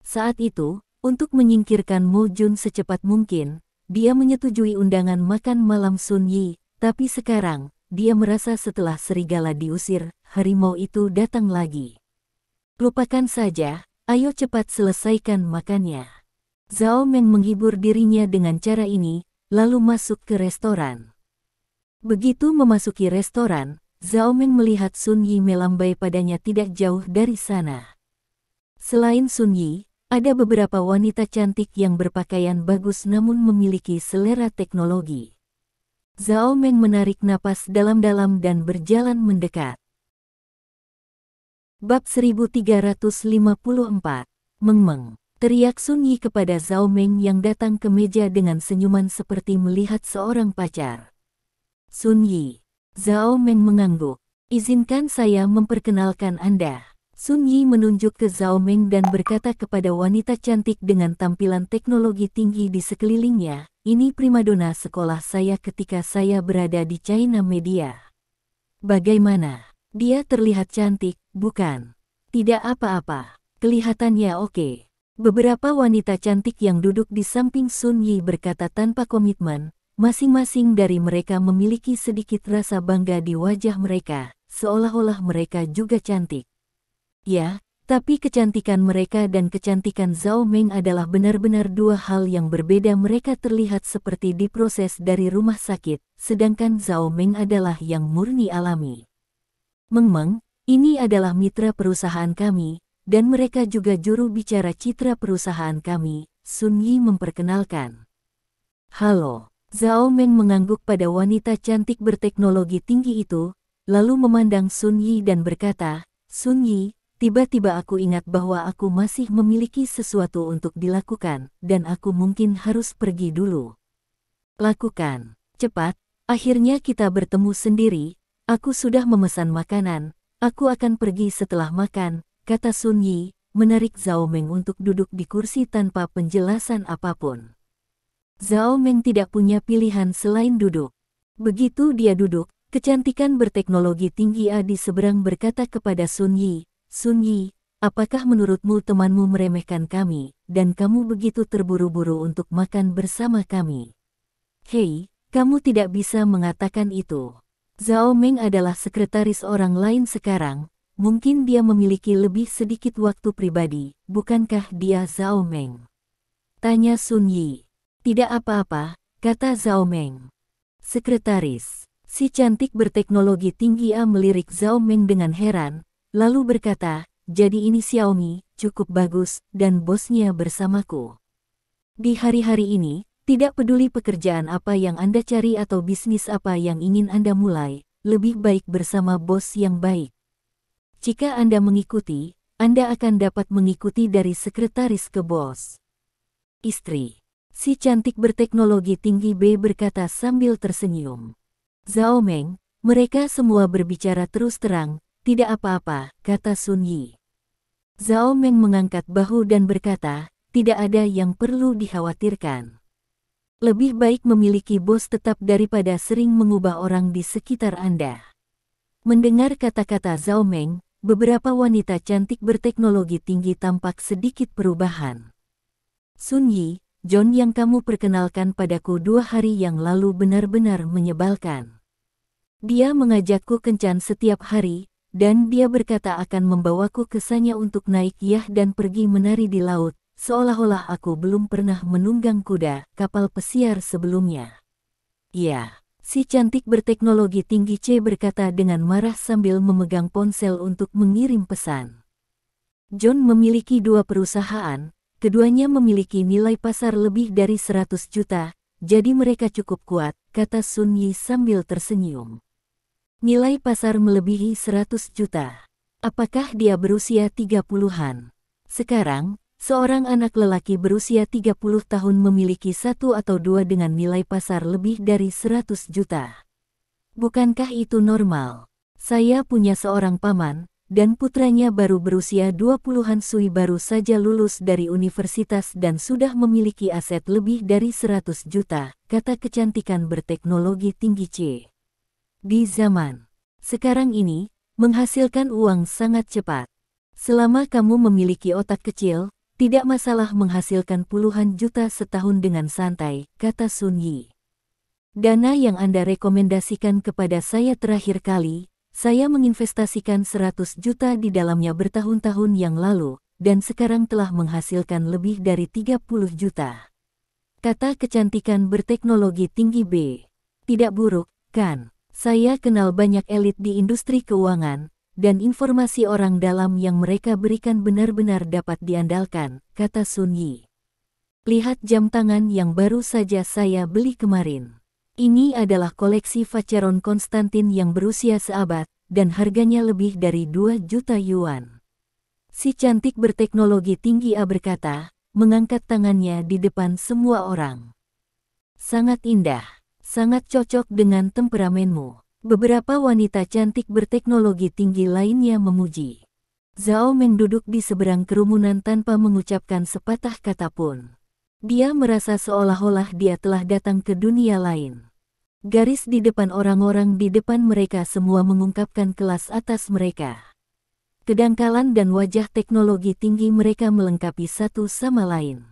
Saat itu, untuk menyingkirkan Mo Jun secepat mungkin, dia menyetujui undangan makan malam Sun Yi, tapi sekarang, dia merasa setelah serigala diusir, harimau itu datang lagi. Lupakan saja, ayo cepat selesaikan makannya. Zhao Meng menghibur dirinya dengan cara ini, lalu masuk ke restoran. Begitu memasuki restoran, Zhao Meng melihat Sun Yi melambai padanya tidak jauh dari sana. Selain Sun Yi, ada beberapa wanita cantik yang berpakaian bagus namun memiliki selera teknologi. Zhao Meng menarik napas dalam-dalam dan berjalan mendekat. Bab 1354. Meng, teriak Sun Yi kepada Zhao Meng yang datang ke meja dengan senyuman seperti melihat seorang pacar. Sun Yi. Zhao Meng mengangguk. Izinkan saya memperkenalkan Anda. Sun Yi menunjuk ke Zhao Meng dan berkata kepada wanita cantik dengan tampilan teknologi tinggi di sekelilingnya, ini primadona sekolah saya ketika saya berada di China Media. Bagaimana? Dia terlihat cantik, bukan? Tidak apa-apa. Kelihatannya oke. Beberapa wanita cantik yang duduk di samping Sun Yi berkata tanpa komitmen, masing-masing dari mereka memiliki sedikit rasa bangga di wajah mereka, seolah-olah mereka juga cantik. Ya, tapi kecantikan mereka dan kecantikan Zhao Meng adalah benar-benar dua hal yang berbeda. Mereka terlihat seperti diproses dari rumah sakit, sedangkan Zhao Meng adalah yang murni alami. Meng, ini adalah mitra perusahaan kami, dan mereka juga juru bicara citra perusahaan kami, Sun Yi memperkenalkan. Halo, Zhao Meng mengangguk pada wanita cantik berteknologi tinggi itu, lalu memandang Sun Yi dan berkata, Sun Yi, tiba-tiba aku ingat bahwa aku masih memiliki sesuatu untuk dilakukan, dan aku mungkin harus pergi dulu. Lakukan, cepat, akhirnya kita bertemu sendiri, aku sudah memesan makanan, aku akan pergi setelah makan, kata Sun Yi, menarik Zhao Meng untuk duduk di kursi tanpa penjelasan apapun. Zhao Meng tidak punya pilihan selain duduk. Begitu dia duduk, kecantikan berteknologi tinggi di seberang berkata kepada Sun Yi, Sun Yi, apakah menurutmu temanmu meremehkan kami, dan kamu begitu terburu-buru untuk makan bersama kami? Hei, kamu tidak bisa mengatakan itu. Zhao Meng adalah sekretaris orang lain sekarang, mungkin dia memiliki lebih sedikit waktu pribadi, bukankah dia Zhao Meng? Tanya Sun Yi. Tidak apa-apa, kata Zhao Meng. Sekretaris, si cantik berteknologi tinggi melirik Zhao Meng dengan heran, lalu berkata, jadi ini Xiaomi, cukup bagus, dan bosnya bersamaku. Di hari-hari ini, tidak peduli pekerjaan apa yang Anda cari atau bisnis apa yang ingin Anda mulai, lebih baik bersama bos yang baik. Jika Anda mengikuti, Anda akan dapat mengikuti dari sekretaris ke bos. Istri, si cantik berteknologi tinggi B berkata sambil tersenyum. Zhao Meng, mereka semua berbicara terus terang, tidak apa-apa, kata Sun Yi. Zhao Meng mengangkat bahu dan berkata, tidak ada yang perlu dikhawatirkan. Lebih baik memiliki bos tetap daripada sering mengubah orang di sekitar Anda. Mendengar kata-kata Zhao Meng, beberapa wanita cantik berteknologi tinggi tampak sedikit perubahan. Sun Yi, John yang kamu perkenalkan padaku 2 hari yang lalu benar-benar menyebalkan. Dia mengajakku kencan setiap hari, dan dia berkata akan membawaku ke sana untuk naik yah dan pergi menari di laut, seolah-olah aku belum pernah menunggang kuda, kapal pesiar sebelumnya. Ya, si cantik berteknologi tinggi C berkata dengan marah sambil memegang ponsel untuk mengirim pesan. John memiliki 2 perusahaan. Keduanya memiliki nilai pasar lebih dari 100 juta, jadi mereka cukup kuat, kata Sun Yi sambil tersenyum. Nilai pasar melebihi 100 juta. Apakah dia berusia 30-an? Sekarang, seorang anak lelaki berusia 30 tahun memiliki 1 atau 2 dengan nilai pasar lebih dari 100 juta. Bukankah itu normal? Saya punya seorang paman, dan putranya baru berusia 20-an. Sui baru saja lulus dari universitas dan sudah memiliki aset lebih dari 100 juta, kata kecantikan berteknologi tinggi C. Di zaman sekarang ini, menghasilkan uang sangat cepat. Selama kamu memiliki otak kecil, tidak masalah menghasilkan puluhan juta setahun dengan santai, kata Sun Yi. Dana yang Anda rekomendasikan kepada saya terakhir kali, saya menginvestasikan 100 juta di dalamnya bertahun-tahun yang lalu, dan sekarang telah menghasilkan lebih dari 30 juta. Kata kecantikan berteknologi tinggi B. Tidak buruk, kan? Saya kenal banyak elit di industri keuangan, dan informasi orang dalam yang mereka berikan benar-benar dapat diandalkan, kata Sun Yi. Lihat jam tangan yang baru saja saya beli kemarin. Ini adalah koleksi Vacheron Konstantin yang berusia seabad, dan harganya lebih dari 2 juta yuan. Si cantik berteknologi tinggi A berkata, mengangkat tangannya di depan semua orang. Sangat indah, sangat cocok dengan temperamenmu. Beberapa wanita cantik berteknologi tinggi lainnya memuji. Zhao Meng duduk di seberang kerumunan tanpa mengucapkan sepatah kata pun. Dia merasa seolah-olah dia telah datang ke dunia lain. Garis di depan orang-orang di depan mereka semua mengungkapkan kelas atas mereka. Kedangkalan dan wajah teknologi tinggi mereka melengkapi satu sama lain.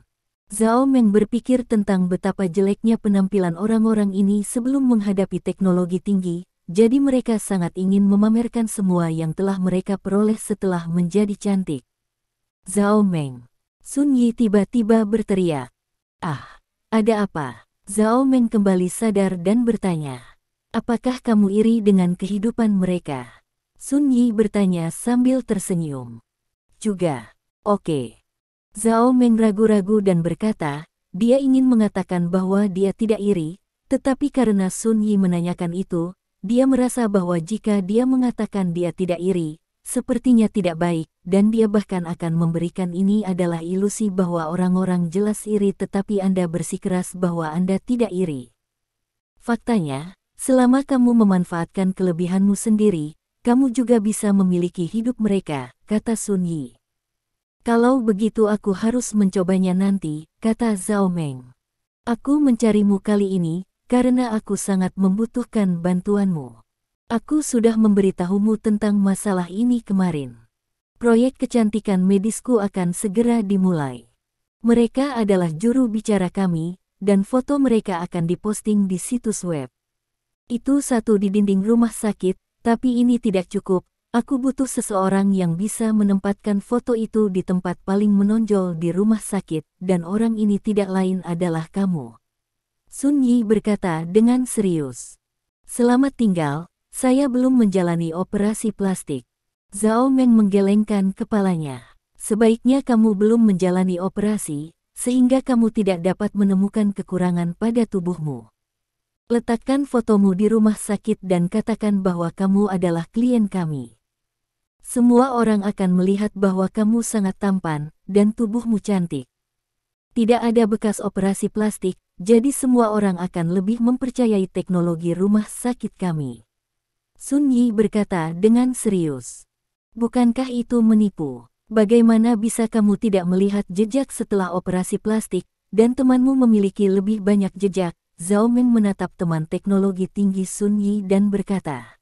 Zhao Meng berpikir tentang betapa jeleknya penampilan orang-orang ini sebelum menghadapi teknologi tinggi, jadi mereka sangat ingin memamerkan semua yang telah mereka peroleh setelah menjadi cantik. Zhao Meng. Sun Yi tiba-tiba berteriak. Ah, ada apa? Zhao Meng kembali sadar dan bertanya. Apakah kamu iri dengan kehidupan mereka? Sun Yi bertanya sambil tersenyum. Juga. Oke. Zhao Meng ragu-ragu dan berkata, dia ingin mengatakan bahwa dia tidak iri, tetapi karena Sun Yi menanyakan itu, dia merasa bahwa jika dia mengatakan dia tidak iri, sepertinya tidak baik, dan dia bahkan akan memberikan ini adalah ilusi bahwa orang-orang jelas iri tetapi Anda bersikeras bahwa Anda tidak iri. Faktanya, selama kamu memanfaatkan kelebihanmu sendiri, kamu juga bisa memiliki hidup mereka, kata Sun Yi. Kalau begitu aku harus mencobanya nanti, kata Zhao Meng. Aku mencarimu kali ini, karena aku sangat membutuhkan bantuanmu. Aku sudah memberitahumu tentang masalah ini kemarin. Proyek kecantikan medisku akan segera dimulai. Mereka adalah juru bicara kami, dan foto mereka akan diposting di situs web. Itu satu di dinding rumah sakit, tapi ini tidak cukup. Aku butuh seseorang yang bisa menempatkan foto itu di tempat paling menonjol di rumah sakit, dan orang ini tidak lain adalah kamu. Sun Yi berkata dengan serius. Selamat tinggal. Saya belum menjalani operasi plastik. Zhao Meng menggelengkan kepalanya. Sebaiknya kamu belum menjalani operasi, sehingga kamu tidak dapat menemukan kekurangan pada tubuhmu. Letakkan fotomu di rumah sakit dan katakan bahwa kamu adalah klien kami. Semua orang akan melihat bahwa kamu sangat tampan, dan tubuhmu cantik. Tidak ada bekas operasi plastik, jadi semua orang akan lebih mempercayai teknologi rumah sakit kami. Sun Yi berkata dengan serius. Bukankah itu menipu? Bagaimana bisa kamu tidak melihat jejak setelah operasi plastik, dan temanmu memiliki lebih banyak jejak? Zhao Meng menatap teman teknologi tinggi Sun Yi dan berkata.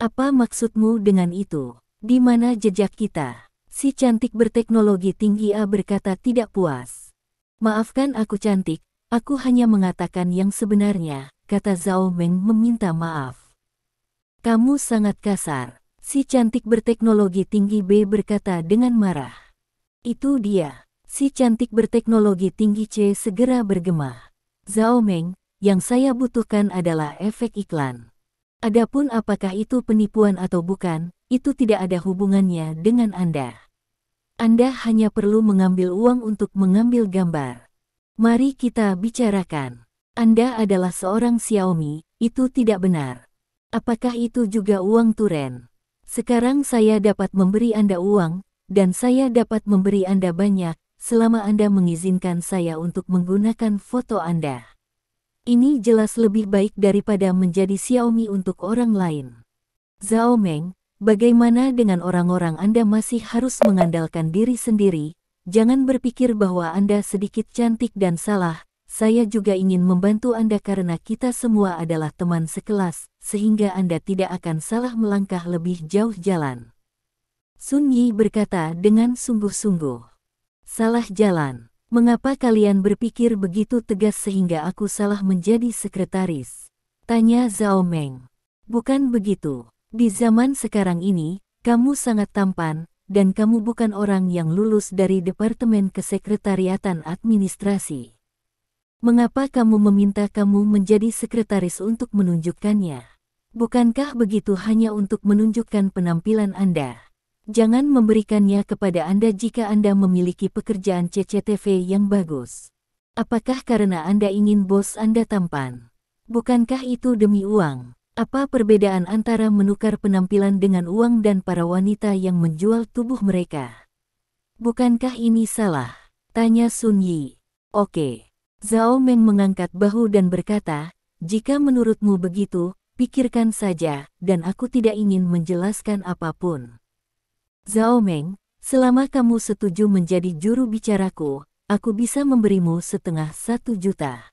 Apa maksudmu dengan itu? Di mana jejak kita? Si cantik berteknologi tinggi A berkata tidak puas. Maafkan aku cantik, aku hanya mengatakan yang sebenarnya, kata Zhao Meng meminta maaf. Kamu sangat kasar. Si cantik berteknologi tinggi B berkata dengan marah. Itu dia. Si cantik berteknologi tinggi C segera bergema. Zhao Meng, yang saya butuhkan adalah efek iklan. Adapun apakah itu penipuan atau bukan, itu tidak ada hubungannya dengan Anda. Anda hanya perlu mengambil uang untuk mengambil gambar. Mari kita bicarakan. Anda adalah seorang Xiaomi, itu tidak benar. Apakah itu juga uang Turen? Sekarang saya dapat memberi Anda uang, dan saya dapat memberi Anda banyak, selama Anda mengizinkan saya untuk menggunakan foto Anda. Ini jelas lebih baik daripada menjadi Xiaomi untuk orang lain. Zhao Meng, bagaimana dengan orang-orang Anda masih harus mengandalkan diri sendiri? Jangan berpikir bahwa Anda sedikit cantik dan salah. Saya juga ingin membantu Anda karena kita semua adalah teman sekelas, sehingga Anda tidak akan salah melangkah lebih jauh jalan. Sun Yi berkata dengan sungguh-sungguh. Salah jalan. Mengapa kalian berpikir begitu tegas sehingga aku salah menjadi sekretaris? Tanya Zhao Meng. Bukan begitu. Di zaman sekarang ini, kamu sangat tampan, dan kamu bukan orang yang lulus dari Departemen Kesekretariatan Administrasi. Mengapa kamu meminta kamu menjadi sekretaris untuk menunjukkannya? Bukankah begitu hanya untuk menunjukkan penampilan Anda? Jangan memberikannya kepada Anda jika Anda memiliki pekerjaan CCTV yang bagus. Apakah karena Anda ingin bos Anda tampan? Bukankah itu demi uang? Apa perbedaan antara menukar penampilan dengan uang dan para wanita yang menjual tubuh mereka? Bukankah ini salah? Tanya Sun Yi. Oke. Zhao Meng mengangkat bahu dan berkata, jika menurutmu begitu, pikirkan saja, dan aku tidak ingin menjelaskan apapun. Zhao Meng, selama kamu setuju menjadi juru bicaraku, aku bisa memberimu setengah 1 juta.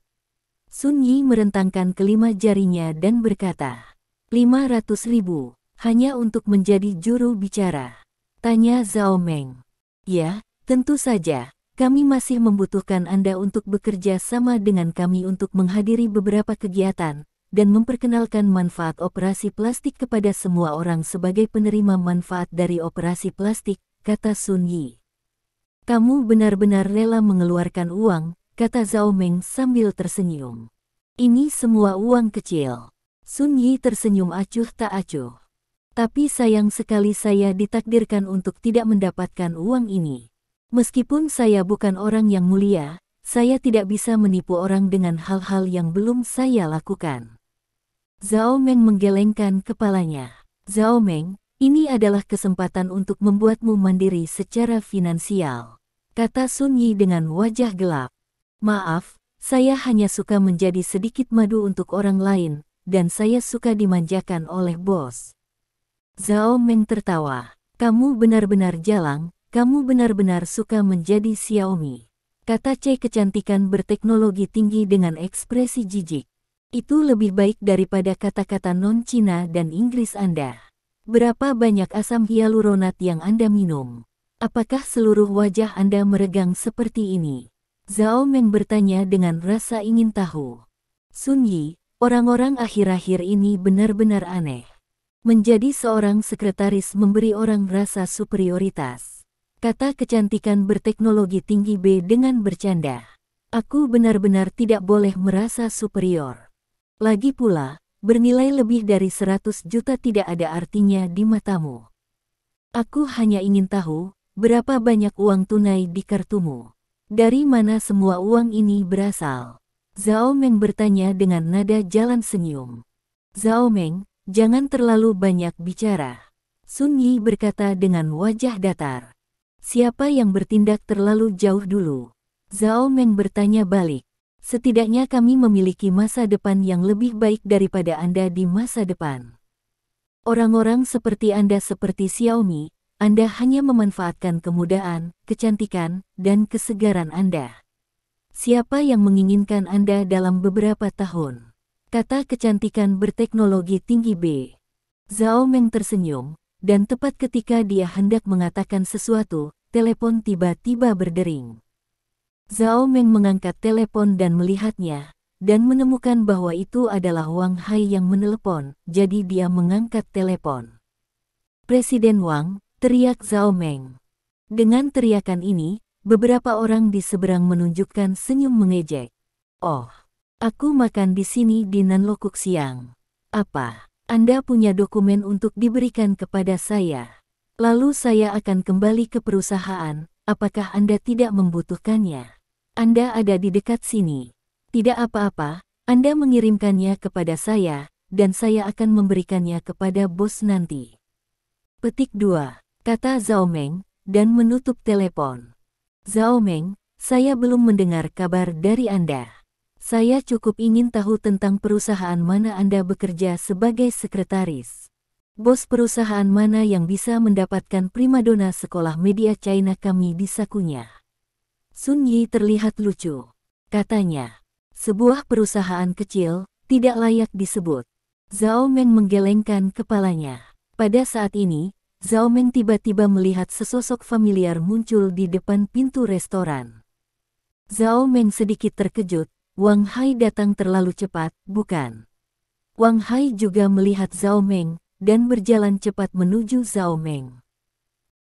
Sun Yi merentangkan kelima jarinya dan berkata, 500.000, hanya untuk menjadi juru bicara. Tanya Zhao Meng. Ya, tentu saja. Kami masih membutuhkan Anda untuk bekerja sama dengan kami untuk menghadiri beberapa kegiatan, dan memperkenalkan manfaat operasi plastik kepada semua orang sebagai penerima manfaat dari operasi plastik, kata Sun Yi. Kamu benar-benar rela mengeluarkan uang, kata Zhao Meng sambil tersenyum. Ini semua uang kecil. Sun Yi tersenyum acuh tak acuh. Tapi sayang sekali saya ditakdirkan untuk tidak mendapatkan uang ini. Meskipun saya bukan orang yang mulia, saya tidak bisa menipu orang dengan hal-hal yang belum saya lakukan. Zhao Meng menggelengkan kepalanya. Zhao Meng, ini adalah kesempatan untuk membuatmu mandiri secara finansial, kata Sun Yi dengan wajah gelap. Maaf, saya hanya suka menjadi sedikit madu untuk orang lain, dan saya suka dimanjakan oleh bos. Zhao Meng tertawa. Kamu benar-benar jalang. Kamu benar-benar suka menjadi Xiaomi, kata C kecantikan berteknologi tinggi dengan ekspresi jijik. Itu lebih baik daripada kata-kata non-Cina dan Inggris Anda. Berapa banyak asam hyaluronat yang Anda minum? Apakah seluruh wajah Anda meregang seperti ini? Zhao Meng bertanya dengan rasa ingin tahu. Sun Yi, orang-orang akhir-akhir ini benar-benar aneh. Menjadi seorang sekretaris memberi orang rasa superioritas. Kata kecantikan berteknologi tinggi B dengan bercanda. Aku benar-benar tidak boleh merasa superior. Lagi pula, bernilai lebih dari 100 juta tidak ada artinya di matamu. Aku hanya ingin tahu, berapa banyak uang tunai di kartumu? Dari mana semua uang ini berasal? Zhao Meng bertanya dengan nada jalan senyum. Zhao Meng, jangan terlalu banyak bicara. Sun Yi berkata dengan wajah datar. Siapa yang bertindak terlalu jauh dulu? Zhao Meng bertanya balik. Setidaknya kami memiliki masa depan yang lebih baik daripada Anda di masa depan. Orang-orang seperti Anda seperti Xiaomi, Anda hanya memanfaatkan kemudahan, kecantikan, dan kesegaran Anda. Siapa yang menginginkan Anda dalam beberapa tahun? Kata kecantikan berteknologi tinggi B. Zhao Meng tersenyum. dan tepat ketika dia hendak mengatakan sesuatu, telepon tiba-tiba berdering. Zhao Meng mengangkat telepon dan melihatnya, dan menemukan bahwa itu adalah Wang Hai yang menelepon, jadi dia mengangkat telepon. "Presiden Wang," teriak Zhao Meng. Dengan teriakan ini, beberapa orang di seberang menunjukkan senyum mengejek. "Oh, aku makan di sini di Nanlokuk siang. Apa? Anda punya dokumen untuk diberikan kepada saya? Lalu saya akan kembali ke perusahaan, apakah Anda tidak membutuhkannya? Anda ada di dekat sini. Tidak apa-apa, Anda mengirimkannya kepada saya, dan saya akan memberikannya kepada bos nanti." Petik 2, kata Zhao Meng, dan menutup telepon. "Zhao Meng, saya belum mendengar kabar dari Anda. Saya cukup ingin tahu tentang perusahaan mana Anda bekerja sebagai sekretaris. Bos perusahaan mana yang bisa mendapatkan primadona sekolah media China kami di sakunya?" Sun Yi terlihat lucu. Katanya, "Sebuah perusahaan kecil, tidak layak disebut." Zhao Meng menggelengkan kepalanya. Pada saat ini, Zhao Meng tiba-tiba melihat sesosok familiar muncul di depan pintu restoran. Zhao Meng sedikit terkejut, Wang Hai datang terlalu cepat, bukan? Wang Hai juga melihat Zhao Meng, dan berjalan cepat menuju Zhao Meng.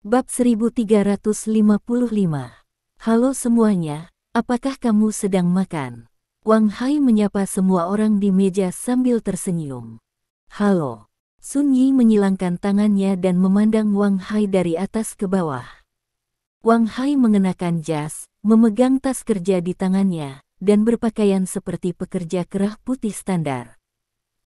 Bab 1355. "Halo semuanya, apakah kamu sedang makan?" Wang Hai menyapa semua orang di meja sambil tersenyum. "Halo." Sun Yi menyilangkan tangannya dan memandang Wang Hai dari atas ke bawah. Wang Hai mengenakan jas, memegang tas kerja di tangannya, dan berpakaian seperti pekerja kerah putih standar.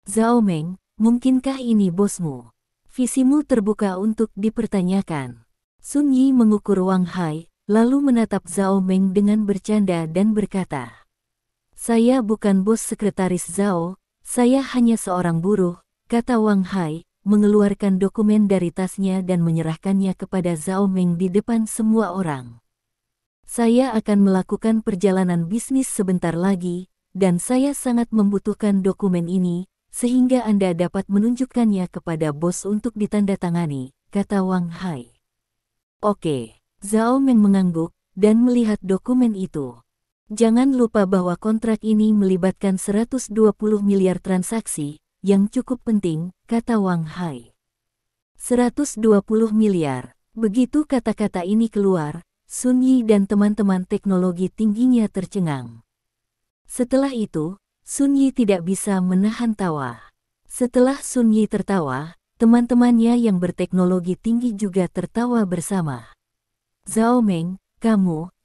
"Zhao Meng, mungkinkah ini bosmu? Visimu terbuka untuk dipertanyakan." Sun Yi mengukur Wang Hai, lalu menatap Zhao Meng dengan bercanda dan berkata, "Saya bukan bos sekretaris Zhao, saya hanya seorang buruh," kata Wang Hai, mengeluarkan dokumen dari tasnya dan menyerahkannya kepada Zhao Meng di depan semua orang. "Saya akan melakukan perjalanan bisnis sebentar lagi, dan saya sangat membutuhkan dokumen ini, sehingga Anda dapat menunjukkannya kepada bos untuk ditandatangani," kata Wang Hai. "Oke." Zhao Meng mengangguk, dan melihat dokumen itu. "Jangan lupa bahwa kontrak ini melibatkan 120 miliar transaksi, yang cukup penting," kata Wang Hai. 120 miliar. Begitu kata-kata ini keluar, Sun Yi dan teman-teman teknologi tingginya tercengang. Setelah itu, Sun Yi tidak bisa menahan tawa. Setelah Sun Yi tertawa, teman-temannya yang berteknologi tinggi juga tertawa bersama. "Zhao Meng,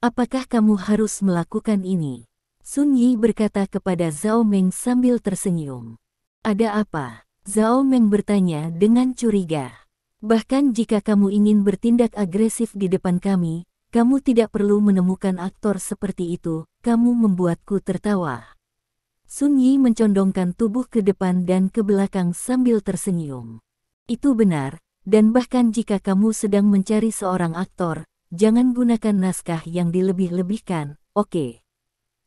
apakah kamu harus melakukan ini?" Sun Yi berkata kepada Zhao Meng sambil tersenyum. "Ada apa?" Zhao Meng bertanya dengan curiga. "Bahkan jika kamu ingin bertindak agresif di depan kami, kamu tidak perlu menemukan aktor seperti itu, kamu membuatku tertawa." Sun Yi mencondongkan tubuh ke depan dan ke belakang sambil tersenyum. "Itu benar, dan bahkan jika kamu sedang mencari seorang aktor, jangan gunakan naskah yang dilebih-lebihkan, oke?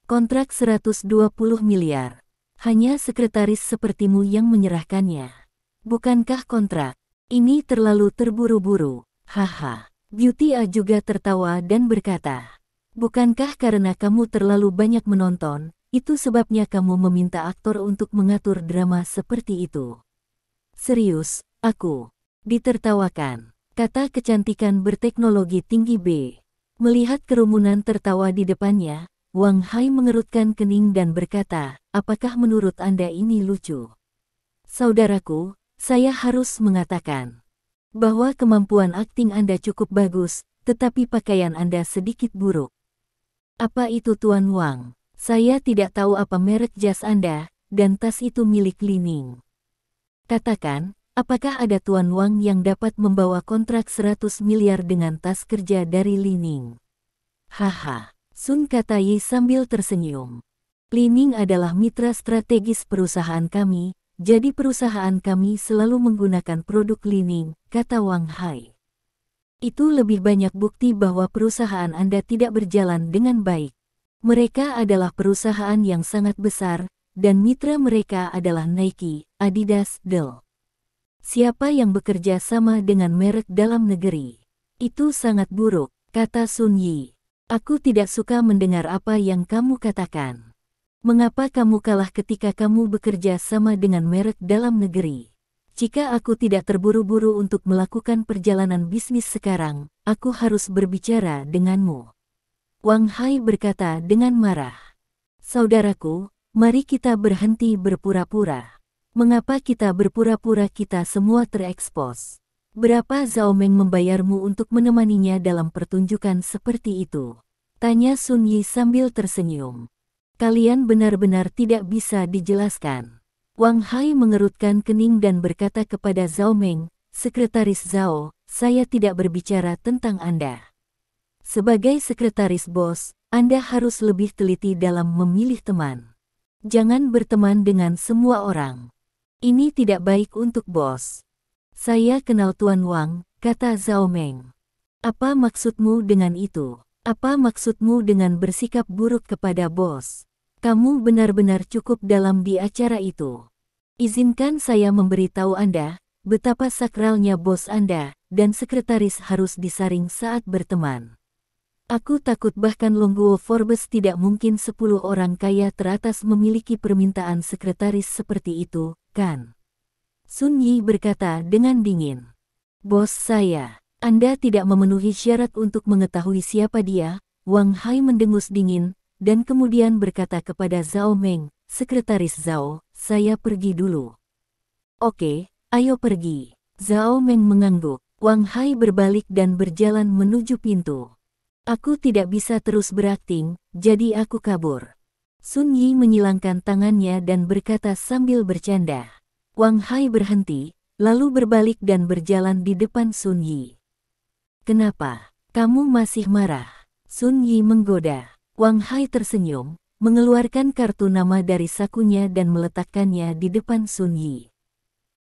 Kontrak 120 miliar. Hanya sekretaris sepertimu yang menyerahkannya. Bukankah kontrak ini terlalu terburu-buru?" Haha. Beauty A juga tertawa dan berkata, "Bukankah karena kamu terlalu banyak menonton, itu sebabnya kamu meminta aktor untuk mengatur drama seperti itu?" "Serius, aku?" Ditertawakan, kata kecantikan berteknologi tinggi B. Melihat kerumunan tertawa di depannya, Wang Hai mengerutkan kening dan berkata, "Apakah menurut Anda ini lucu?" "Saudaraku, saya harus mengatakan bahwa kemampuan akting Anda cukup bagus, tetapi pakaian Anda sedikit buruk." "Apa itu Tuan Wang? Saya tidak tahu apa merek jas Anda, dan tas itu milik Li Ning. Katakan, apakah ada Tuan Wang yang dapat membawa kontrak 100 miliar dengan tas kerja dari Li Ning?" "Haha." Sun kata Yi sambil tersenyum. "Li Ning adalah mitra strategis perusahaan kami, jadi perusahaan kami selalu menggunakan produk Li Ning," kata Wang Hai. "Itu lebih banyak bukti bahwa perusahaan Anda tidak berjalan dengan baik. Mereka adalah perusahaan yang sangat besar, dan mitra mereka adalah Nike, Adidas, Dell. Siapa yang bekerja sama dengan merek dalam negeri? Itu sangat buruk, kata Sun Yi. Aku tidak suka mendengar apa yang kamu katakan. Mengapa kamu kalah ketika kamu bekerja sama dengan merek dalam negeri? Jika aku tidak terburu-buru untuk melakukan perjalanan bisnis sekarang, aku harus berbicara denganmu. Wang Hai berkata dengan marah. Saudaraku, mari kita berhenti berpura-pura. Mengapa kita berpura-pura kita semua terekspos? Berapa Zhao Meng membayarmu untuk menemaninya dalam pertunjukan seperti itu? Tanya Sun Yi sambil tersenyum. Kalian benar-benar tidak bisa dijelaskan. Wang Hai mengerutkan kening dan berkata kepada Zhao Meng, Sekretaris Zhao, saya tidak berbicara tentang Anda. Sebagai sekretaris bos, Anda harus lebih teliti dalam memilih teman. Jangan berteman dengan semua orang. Ini tidak baik untuk bos. Saya kenal Tuan Wang, kata Zhao Meng. Apa maksudmu dengan itu? Apa maksudmu dengan bersikap buruk kepada bos? Kamu benar-benar cukup dalam di acara itu. Izinkan saya memberitahu Anda, betapa sakralnya bos Anda, dan sekretaris harus disaring saat berteman. Aku takut bahkan Longguo Forbes tidak mungkin 10 orang kaya teratas memiliki permintaan sekretaris seperti itu, kan? Sun Yi berkata dengan dingin. Bos saya. Anda tidak memenuhi syarat untuk mengetahui siapa dia. Wang Hai mendengus dingin, dan kemudian berkata kepada Zhao Meng, Sekretaris Zhao, saya pergi dulu. Oke, ayo pergi. Zhao Meng mengangguk. Wang Hai berbalik dan berjalan menuju pintu. Aku tidak bisa terus berakting, jadi aku kabur. Sun Yi menyilangkan tangannya dan berkata sambil bercanda. Wang Hai berhenti, lalu berbalik dan berjalan di depan Sun Yi. Kenapa? Kamu masih marah? Sun Yi menggoda. Wang Hai tersenyum, mengeluarkan kartu nama dari sakunya dan meletakkannya di depan Sun Yi.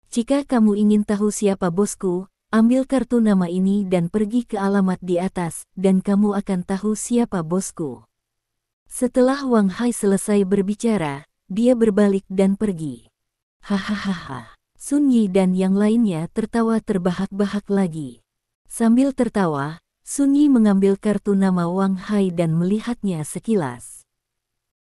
Jika kamu ingin tahu siapa bosku, ambil kartu nama ini dan pergi ke alamat di atas, dan kamu akan tahu siapa bosku. Setelah Wang Hai selesai berbicara, dia berbalik dan pergi. Hahaha. Sun Yi dan yang lainnya tertawa terbahak-bahak lagi. Sambil tertawa, Sun Yi mengambil kartu nama Wang Hai dan melihatnya sekilas.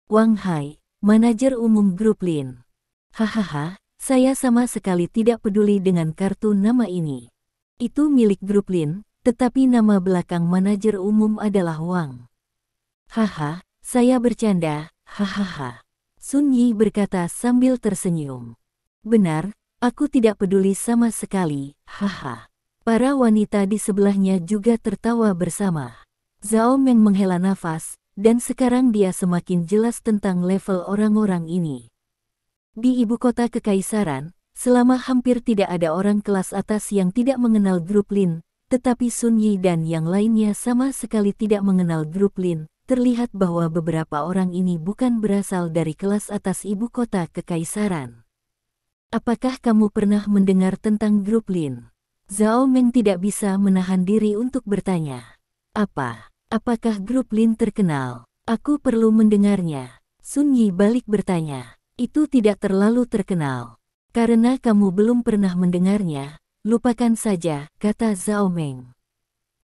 Wang Hai, manajer umum grup Lin. Hahaha, saya sama sekali tidak peduli dengan kartu nama ini. Itu milik grup Lin, tetapi nama belakang manajer umum adalah Wang. Haha, saya bercanda, hahaha. Sun Yi berkata sambil tersenyum. Benar, aku tidak peduli sama sekali, haha. Para wanita di sebelahnya juga tertawa bersama. Zhao Meng menghela nafas, dan sekarang dia semakin jelas tentang level orang-orang ini. Di ibu kota kekaisaran, selama hampir tidak ada orang kelas atas yang tidak mengenal grup Lin, tetapi Sun Yi dan yang lainnya sama sekali tidak mengenal grup Lin, terlihat bahwa beberapa orang ini bukan berasal dari kelas atas ibu kota kekaisaran. Apakah kamu pernah mendengar tentang grup Lin? Zhao Meng tidak bisa menahan diri untuk bertanya. Apakah grup Lin terkenal? Aku perlu mendengarnya. Sun Yi balik bertanya. Itu tidak terlalu terkenal. Karena kamu belum pernah mendengarnya, lupakan saja, kata Zhao Meng.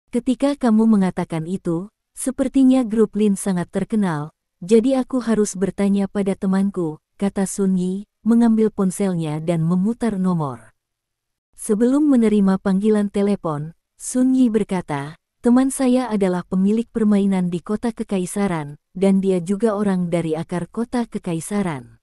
Ketika kamu mengatakan itu, sepertinya grup Lin sangat terkenal, jadi aku harus bertanya pada temanku, kata Sun Yi, mengambil ponselnya dan memutar nomor. Sebelum menerima panggilan telepon, Sun Yi berkata, teman saya adalah pemilik permainan di kota kekaisaran, dan dia juga orang dari akar kota kekaisaran.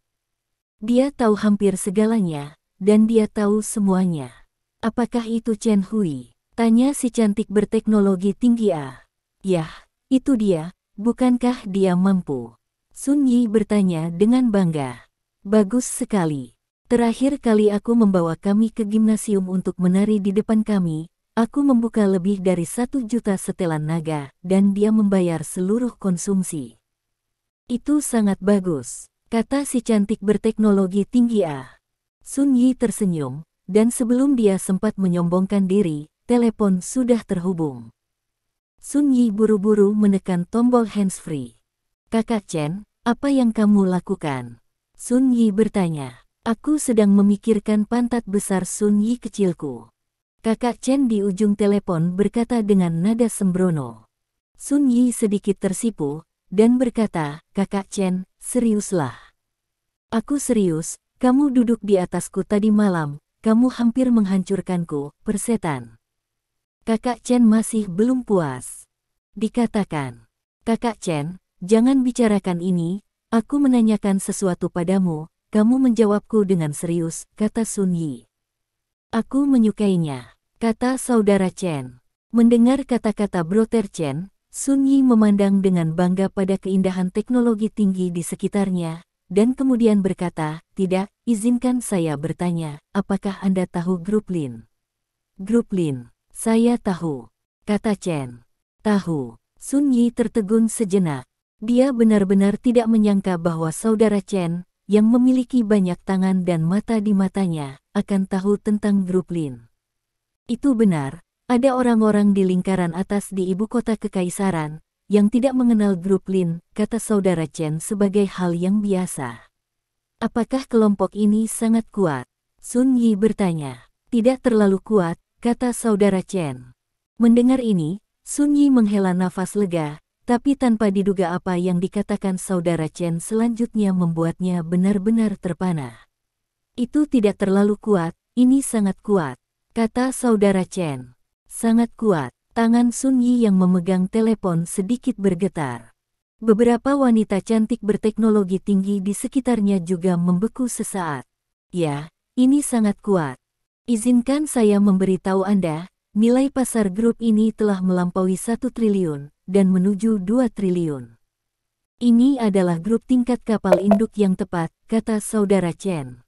Dia tahu hampir segalanya, dan dia tahu semuanya. Apakah itu Chen Hui? Tanya si cantik berteknologi tinggi A. Yah, itu dia, bukankah dia mampu? Sun Yi bertanya dengan bangga. Bagus sekali. Terakhir kali aku membawa kami ke gimnasium untuk menari di depan kami, aku membuka lebih dari 1 juta setelan naga, dan dia membayar seluruh konsumsi. Itu sangat bagus, kata si cantik berteknologi tinggi A. Sun Yi tersenyum, dan sebelum dia sempat menyombongkan diri, telepon sudah terhubung. Sun Yi buru-buru menekan tombol handsfree. Kakak Chen, apa yang kamu lakukan? Sun Yi bertanya. Aku sedang memikirkan pantat besar Sun Yi kecilku. Kakak Chen di ujung telepon berkata dengan nada sembrono. Sun Yi sedikit tersipu, dan berkata, Kakak Chen, seriuslah. Aku serius, kamu duduk di atasku tadi malam, kamu hampir menghancurkanku, persetan. Kakak Chen masih belum puas. Dikatakan, Kakak Chen, jangan bicarakan ini, aku menanyakan sesuatu padamu, kamu menjawabku dengan serius, kata Sun Yi. Aku menyukainya, kata saudara Chen. Mendengar kata-kata Brother Chen, Sun Yi memandang dengan bangga pada keindahan teknologi tinggi di sekitarnya, dan kemudian berkata, tidak, izinkan saya bertanya, apakah Anda tahu grup Lin? Grup Lin, saya tahu, kata Chen. Tahu. Sun Yi tertegun sejenak. Dia benar-benar tidak menyangka bahwa saudara Chen, yang memiliki banyak tangan dan mata di matanya, akan tahu tentang grup Lin. Itu benar, ada orang-orang di lingkaran atas di ibu kota kekaisaran, yang tidak mengenal grup Lin, kata saudara Chen sebagai hal yang biasa. Apakah kelompok ini sangat kuat? Sun Yi bertanya. Tidak terlalu kuat, kata saudara Chen. Mendengar ini, Sun Yi menghela nafas lega, tapi tanpa diduga apa yang dikatakan saudara Chen selanjutnya membuatnya benar-benar terpana. Itu tidak terlalu kuat, ini sangat kuat, kata saudara Chen. Sangat kuat. Tangan Sun Yi yang memegang telepon sedikit bergetar. Beberapa wanita cantik berteknologi tinggi di sekitarnya juga membeku sesaat. Ya, ini sangat kuat. Izinkan saya memberitahu Anda, nilai pasar grup ini telah melampaui 1 triliun, dan menuju 2 triliun. Ini adalah grup tingkat kapal induk yang tepat, kata saudara Chen.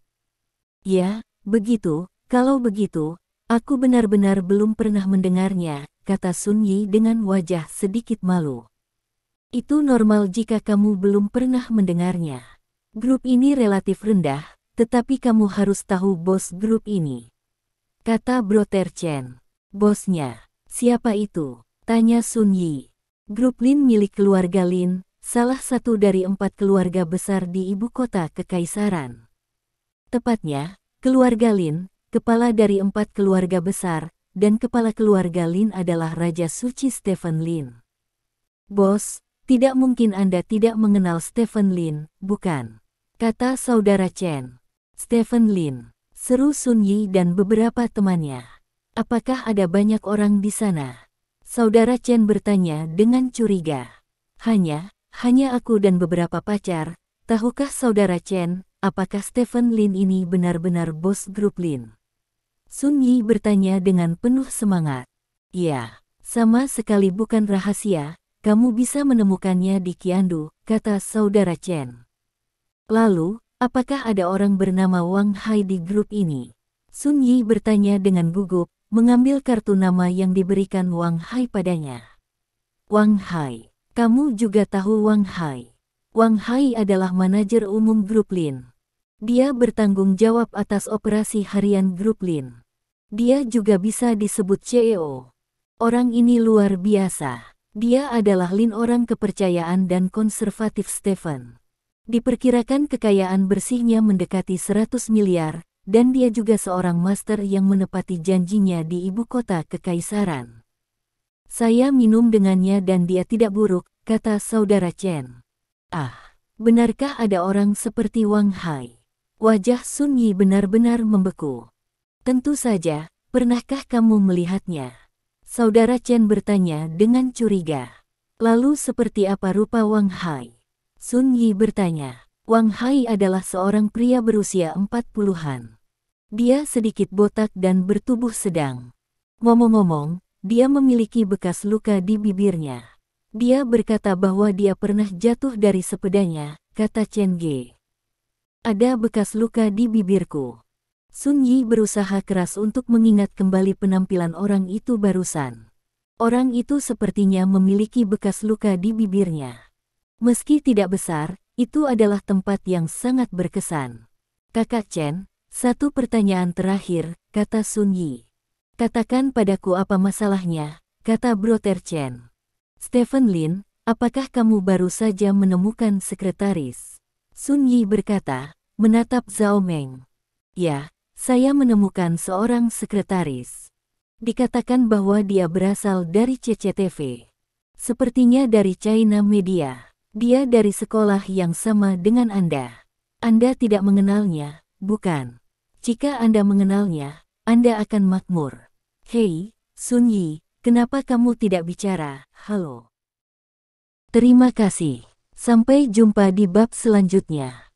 Ya, begitu, kalau begitu, aku benar-benar belum pernah mendengarnya, kata Sun Yi dengan wajah sedikit malu. Itu normal jika kamu belum pernah mendengarnya. Grup ini relatif rendah, tetapi kamu harus tahu bos grup ini, kata Brother Chen. Bosnya, siapa itu? Tanya Sun Yi. Grup Lin milik keluarga Lin, salah satu dari 4 keluarga besar di ibu kota kekaisaran. Tepatnya, keluarga Lin, kepala dari 4 keluarga besar, dan kepala keluarga Lin adalah Raja Suci Stephen Lin. Bos, tidak mungkin Anda tidak mengenal Stephen Lin, bukan? Kata saudara Chen. Stephen Lin, seru Sun Yi dan beberapa temannya. Apakah ada banyak orang di sana? Saudara Chen bertanya dengan curiga. Hanya aku dan beberapa pacar. Tahukah saudara Chen, apakah Stephen Lin ini benar-benar bos grup Lin? Sun Yi bertanya dengan penuh semangat. Ya, sama sekali bukan rahasia, kamu bisa menemukannya di Qiandu, kata saudara Chen. Lalu, apakah ada orang bernama Wang Hai di grup ini? Sun Yi bertanya dengan gugup, mengambil kartu nama yang diberikan Wang Hai padanya. Wang Hai, kamu juga tahu Wang Hai? Wang Hai adalah manajer umum grup Lin. Dia bertanggung jawab atas operasi harian grup Lin. Dia juga bisa disebut CEO. Orang ini luar biasa. Dia adalah Lin, orang kepercayaan dan konservatif Stephen. Diperkirakan kekayaan bersihnya mendekati 100 miliar, dan dia juga seorang master yang menepati janjinya di ibu kota kekaisaran. Saya minum dengannya dan dia tidak buruk, kata saudara Chen. Ah, benarkah ada orang seperti Wang Hai? Wajah Sun Yi benar-benar membeku. Tentu saja, pernahkah kamu melihatnya? Saudara Chen bertanya dengan curiga. Lalu seperti apa rupa Wang Hai? Sun Yi bertanya. Wang Hai adalah seorang pria berusia 40-an. Dia sedikit botak dan bertubuh sedang. Ngomong-ngomong, dia memiliki bekas luka di bibirnya. Dia berkata bahwa dia pernah jatuh dari sepedanya, kata Chen Ge. Ada bekas luka di bibirku. Sun Yi berusaha keras untuk mengingat kembali penampilan orang itu barusan. Orang itu sepertinya memiliki bekas luka di bibirnya. Meski tidak besar, itu adalah tempat yang sangat berkesan. Kakak Chen, satu pertanyaan terakhir, kata Sun Yi. Katakan padaku apa masalahnya, kata Brother Chen. Stephen Lin, apakah kamu baru saja menemukan sekretaris? Sun Yi berkata, menatap Zhao Meng. Ya, saya menemukan seorang sekretaris. Dikatakan bahwa dia berasal dari CCTV. Sepertinya dari China Media. Dia dari sekolah yang sama dengan Anda. Anda tidak mengenalnya, bukan? Jika Anda mengenalnya, Anda akan makmur. Hei, Sun Yi, kenapa kamu tidak bicara? Halo. Terima kasih. Sampai jumpa di bab selanjutnya.